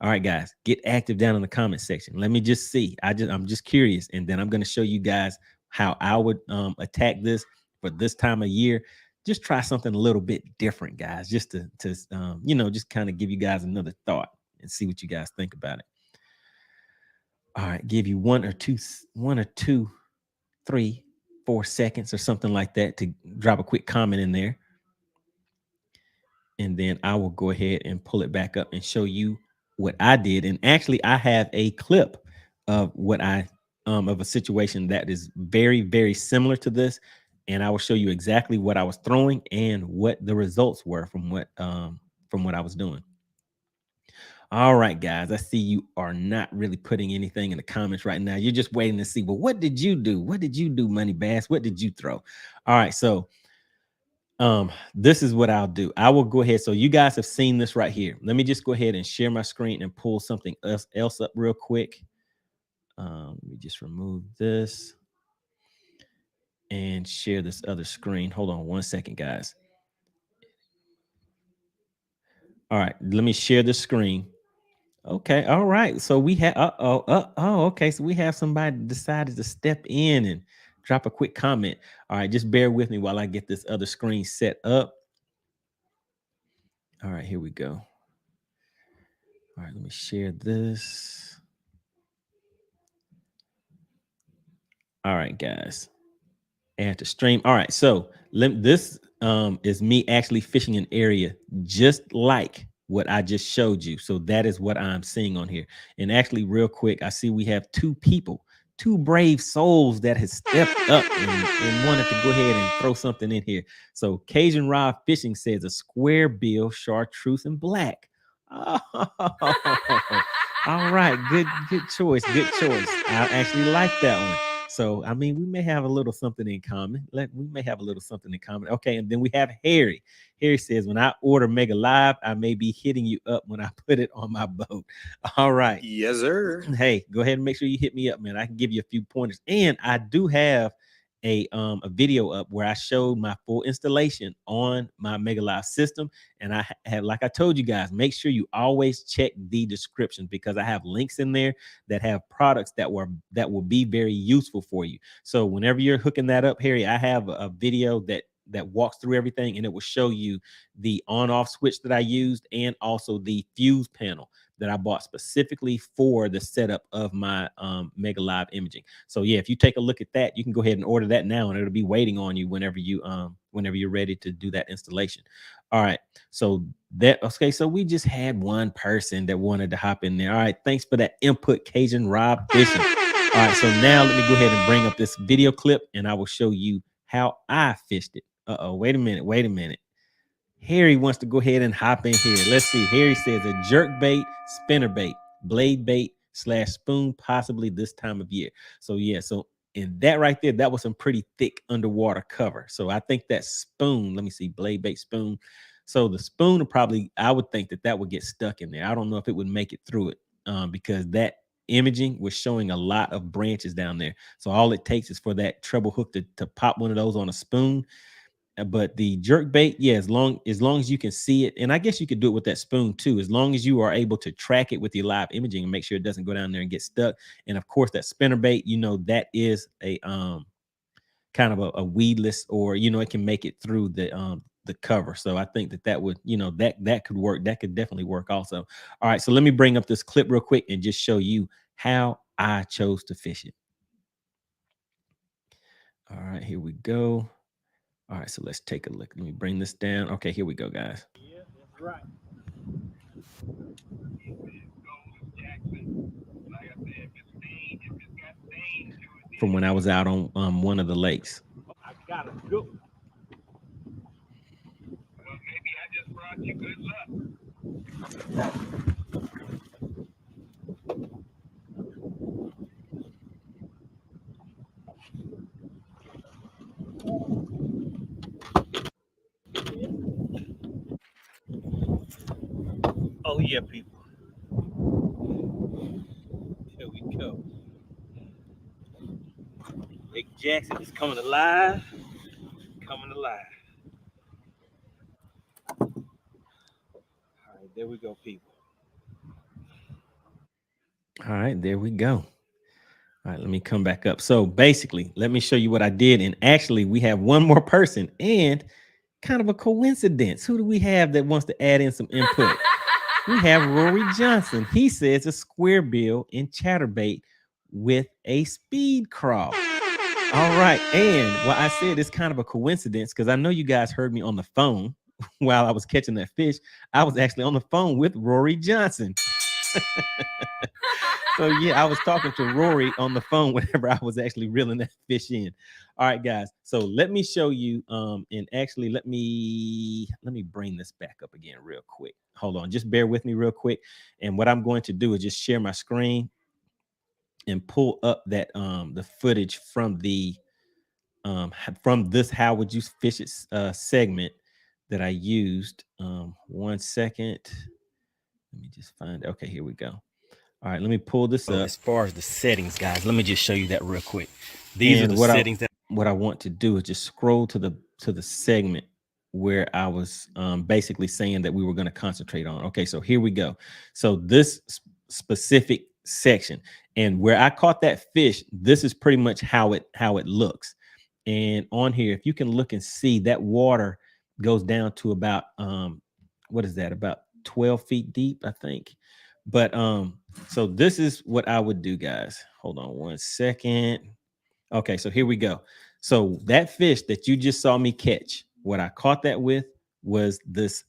All right, guys, get active down in the comment section. Let me just see. I'm just curious. And then I'm going to show you guys how I would attack this for this time of year. Just try something a little bit different, guys, just to just kind of give you guys another thought and see what you guys think about it. All right, give you 1 or 2, 3, 4 seconds or something like that to drop a quick comment in there. And then I will go ahead and pull it back up and show you what I did. And actually, I have a clip of what of a situation that is very, very similar to this. And I will show you exactly what I was throwing and what the results were from what I was doing. All right, guys, I see you are not really putting anything in the comments right now. You're just waiting to see, well, what did you do? What did you do, MoneyBass? What did you throw? All right, so this is what I'll do. I will go ahead. So you guys have seen this right here. Let me just go ahead and share my screen and pull something else up real quick. Let me just remove this and share this other screen. Hold on one second, guys. All right, let me share the screen. Okay, all right. So we have okay. So we have somebody decided to step in and drop a quick comment. All right, just bear with me while I get this other screen set up. All right, here we go. All right, let me share this. All right, guys. Add to stream. All right, so this is me actually fishing an area just like what I just showed you. So that is what I'm seeing on here. And actually, real quick, I see we have two brave souls that has stepped up and wanted to go ahead and throw something in here. So Cajun Rod Fishing says a square bill, chartreuse, and black. Oh, all right, good choice. I actually like that one. So, I mean, we may have a little something in common. We may have a little something in common. Okay. And then we have Harry. Harry says, when I order Mega Live, I may be hitting you up when I put it on my boat. All right. Yes, sir. Hey, go ahead and make sure you hit me up, man. I can give you a few pointers. And I do have a video up where I showed my full installation on my Mega Live system. And I have, like I told you guys, make sure you always check the description, because I have links in there that have products that will be very useful for you. So whenever you're hooking that up, Harry, I have a video that walks through everything, and it will show you the on-off switch that I used, and also the fuse panel that I bought specifically for the setup of my Mega Live imaging. So yeah, if you take a look at that, you can go ahead and order that now, and it'll be waiting on you whenever you're ready to do that installation. All right. So so we just had one person that wanted to hop in there. All right. Thanks for that input, Cajun Rob Fishing. All right. So now let me go ahead and bring up this video clip, and I will show you how I fished it. Wait a minute. Harry wants to go ahead and hop in here. Let's see. Harry says a jerk bait, spinner bait, blade bait / spoon, possibly this time of year. So yeah, so in that right there, that was some pretty thick underwater cover. So I think that spoon, let me see, blade bait, spoon. So the spoon will probably, I would think that would get stuck in there. I don't know if it would make it through it, because that imaging was showing a lot of branches down there. So all it takes is for that treble hook to pop one of those on a spoon. But the jerk bait, yeah, as long as you can see it, and I guess you could do it with that spoon too, as long as you are able to track it with your live imaging and make sure it doesn't go down there and get stuck. And of course, that spinner bait, that is a kind of a weedless, or it can make it through the cover. So I think that would, that could work. That could definitely work also. All right, so let me bring up this clip real quick and just show you how I chose to fish it. All right, here we go. All right, so let's take a look. Let me bring this down. Okay, here we go, guys. Yeah, that's right. From when I was out on one of the lakes. I got it. Go. Well, maybe I just brought you good luck. Oh yeah, people. Here we go. Lake Jackson is coming alive. Coming alive. All right, there we go, people. All right, there we go. All right, let me come back up. So basically, let me show you what I did. And actually, we have one more person, and kind of a coincidence. Who do we have that wants to add in some input? We have Rory Johnson. He says a square bill and chatterbait with a speed crawl. All right. And what I said is kind of a coincidence, because I know you guys heard me on the phone while I was catching that fish. I was actually on the phone with Rory Johnson. So yeah, I was talking to Rory on the phone whenever I was actually reeling that fish in. All right, guys. So let me show you. And actually, let me bring this back up again real quick. Hold on, just bear with me real quick. And what I'm going to do is just share my screen and pull up that the footage from the from this "How Would You Fish It" segment that I used. 1 second. Let me just find it. Okay, here we go. All right, let me pull this up. As far as the settings, guys, let me just show you that real quick. These are the settings what I want to do is just scroll to the segment where I was basically saying that we were going to concentrate on. Okay, so here we go. So this specific section, and where I caught that fish, this is pretty much how it looks. And on here, if you can look and see, that water goes down to about what is that? About 12 feet deep, I think. But so this is what I would do, guys. Hold on 1 second. Okay, so here we go. So that fish that you just saw me catch, what I caught that with was this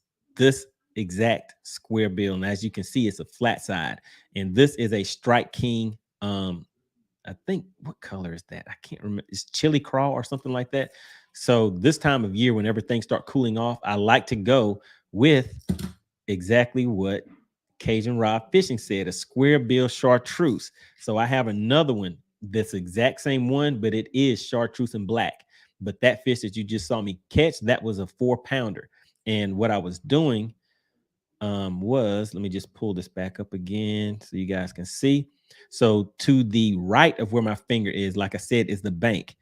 exact square bill. And as you can see, it's a flat side. And this is a Strike King. I think, what color is that? I can't remember. It's chili crawl or something like that. So this time of year, whenever things start cooling off, I like to go with exactly what Cajun Rod Fishing said, a square bill chartreuse. So I have another one this exact same one, but it is chartreuse and black. But that fish that you just saw me catch, that was a 4-pounder. And what I was doing was, let me just pull this back up again so you guys can see. So to the right of where my finger is, like I said, is the bank.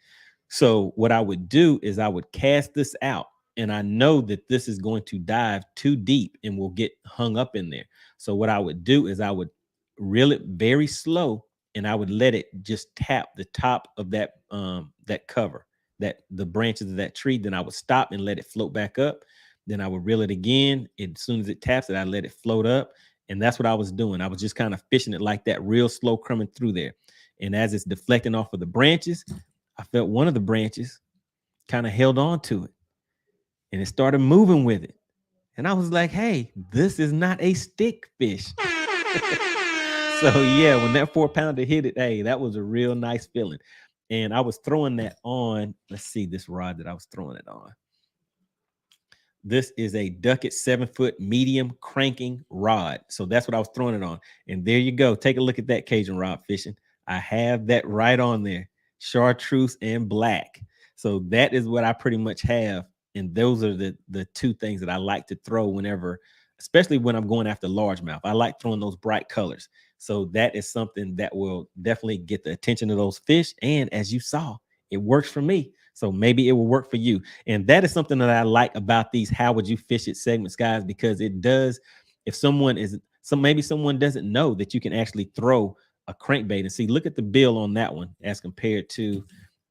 So what I would do is I would cast this out, and I know that this is going to dive too deep and will get hung up in there. So what I would do is I would reel it very slow, and I would let it just tap the top of that that cover, that the branches of that tree. Then I would stop and let it float back up. Then I would reel it again. And as soon as it taps it, I let it float up. And that's what I was doing. I was just kind of fishing it like that, real slow, coming through there. And as it's deflecting off of the branches, I felt one of the branches kind of held on to it, and it started moving with it. And I was like, hey, this is not a stick fish. So yeah, when that 4-pounder hit it, hey, that was a real nice feeling. And I was throwing that on, let's see, this rod that I was throwing it on. This is a Duckett 7-foot medium cranking rod. So that's what I was throwing it on. And there you go. Take a look at that Cajun rod fishing. I have that right on there. Chartreuse and black. So that is what I pretty much have. And those are the two things that I like to throw whenever, especially when I'm going after largemouth. I like throwing those bright colors. So that is something that will definitely get the attention of those fish. And as you saw, it works for me. So maybe it will work for you. And that is something that I like about these how would you fish it segments, guys, because it does, if someone is, maybe someone doesn't know that you can actually throw a crankbait. And see, look at the bill on that one as compared to,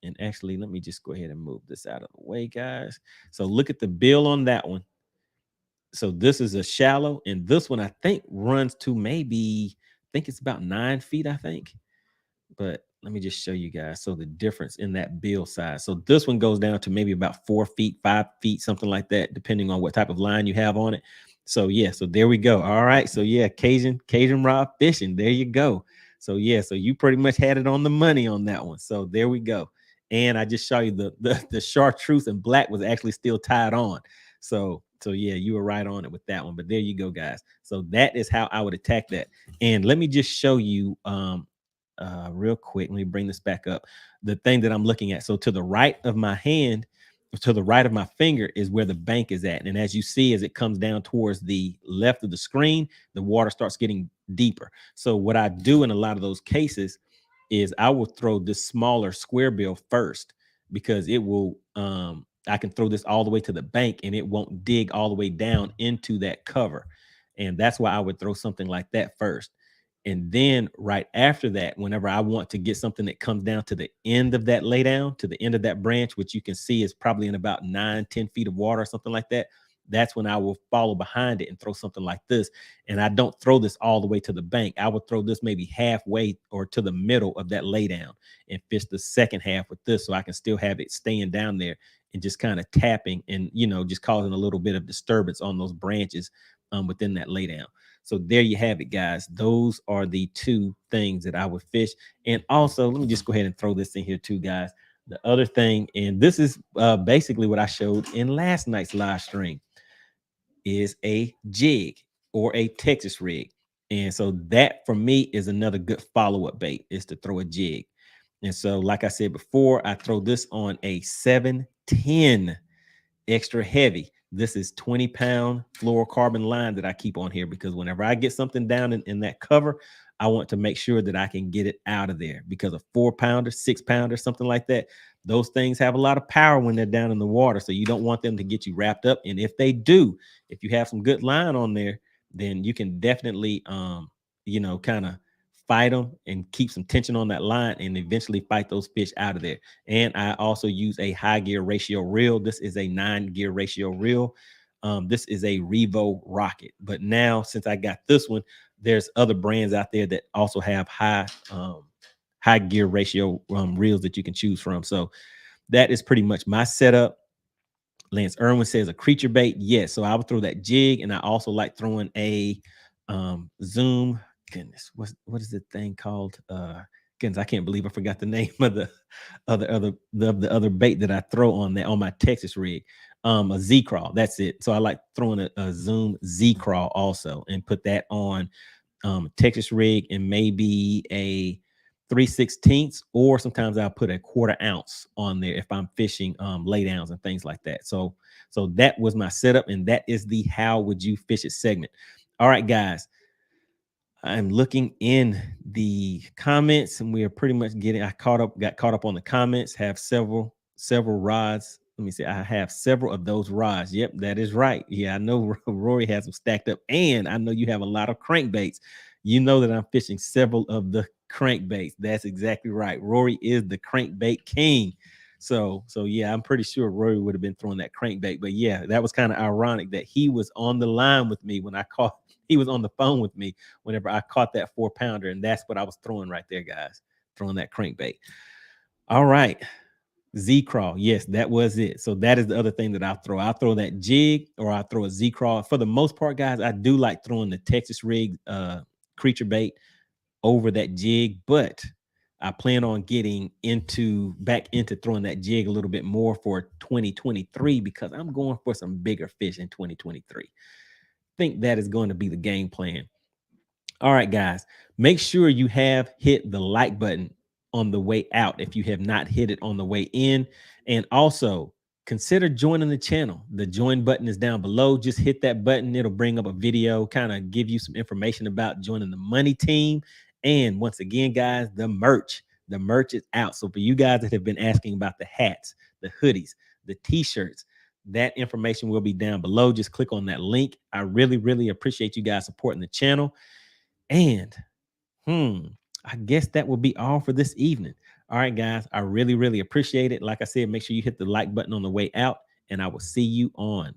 and actually, let me just go ahead and move this out of the way, guys. So look at the bill on that one. So this is a shallow, and this one I think runs to maybe, I think it's about 9 feet, I think. But let me just show you guys. So the difference in that bill size. So this one goes down to maybe about 4 feet, 5 feet, something like that, depending on what type of line you have on it. So yeah, so there we go. All right. So yeah, Cajun rod fishing. There you go. So yeah, so you pretty much had it on the money on that one. So there we go. And I just show you the chartreuse and black was actually still tied on. So yeah, you were right on it with that one. But there you go, guys. So that is how I would attack that. And let me just show you real quick. Let me bring this back up. The thing that I'm looking at. So to the right of my hand, to the right of my finger is where the bank is at. And as you see, as it comes down towards the left of the screen, the water starts getting deeper. So what I do in a lot of those cases is I will throw this smaller square bill first, because it will, I can throw this all the way to the bank and it won't dig all the way down into that cover. And that's why I would throw something like that first. And then right after that, whenever I want to get something that comes down to the end of that laydown, to the end of that branch, which you can see is probably in about 9-10 feet of water or something like that, that's when I will follow behind it and throw something like this. And I don't throw this all the way to the bank. I would throw this maybe halfway or to the middle of that laydown and fish the second half with this, so I can still have it staying down there and just kind of tapping and, you know, just causing a little bit of disturbance on those branches within that laydown. So there you have it, guys. Those are the two things that I would fish. And also, let me just go ahead and throw this in here too, guys. The other thing, and this is basically what I showed in last night's live stream, is a jig or a Texas rig. And so that for me is another good follow-up bait, is to throw a jig. And so, like I said before, I throw this on a 710 extra heavy. This is 20-pound fluorocarbon line that I keep on here, because whenever I get something down in that cover, I want to make sure that I can get it out of there, because a 4-pounder, 6-pounder, something like that, those things have a lot of power when they're down in the water. So you don't want them to get you wrapped up. And if they do, if you have some good line on there, then you can definitely, you know, kind of fight them and keep some tension on that line and eventually fight those fish out of there. And I also use a high gear ratio reel. This is a 9-gear ratio reel. This is a Revo Rocket. But now, since I got this one, there's other brands out there that also have high gear ratio reels that you can choose from. So that is pretty much my setup. Lance Irwin says a creature bait. Yes. So I would throw that jig, and I also like throwing a Zoom. Goodness, what is the thing called? Goodness, I can't believe I forgot the name of the other bait that I throw on that on my Texas rig. A Z crawl. That's it. So I like throwing a Zoom Z crawl also, and put that on Texas rig, and maybe a 3/16, or sometimes I'll put a 1/4 ounce on there if I'm fishing lay downs and things like that. So that was my setup, and that is the how would you fish it segment. All right, guys. I'm looking in the comments, and we are pretty much got caught up on the comments. Have several rods. Let me see. I have several of those rods. Yep, that is right. Yeah, I know Rory has them stacked up, and I know you have a lot of crankbaits. You know that I'm fishing several of the crankbaits. That's exactly right. Rory is the crankbait king. So yeah, I'm pretty sure Rory would have been throwing that crankbait. But yeah, that was kind of ironic that he was on the line with me when I caught. He was on the phone with me whenever I caught that 4-pounder, and that's what I was throwing right there, guys. Throwing that crankbait. All right. Z-crawl. Yes, that was it. So that is the other thing that I'll throw. I'll throw that jig, or I'll throw a Z-crawl. For the most part, guys, I do like throwing the Texas rig creature bait over that jig, but I plan on getting back into throwing that jig a little bit more for 2023, because I'm going for some bigger fish in 2023. Think that is going to be the game plan. All right, guys, make sure you have hit the like button on the way out if you have not hit it on the way in, and also consider joining the channel. The join button is down below. Just hit that button. It'll bring up a video, kind of give you some information about joining the money team. And once again, guys, the merch is out. So for you guys that have been asking about the hats, the hoodies, the t-shirts, that information will be down below. Just click on that link. I really, really appreciate you guys supporting the channel. And I guess that will be all for this evening. All right, guys, I really, really appreciate it. Like I said, make sure you hit the like button on the way out, and I will see you on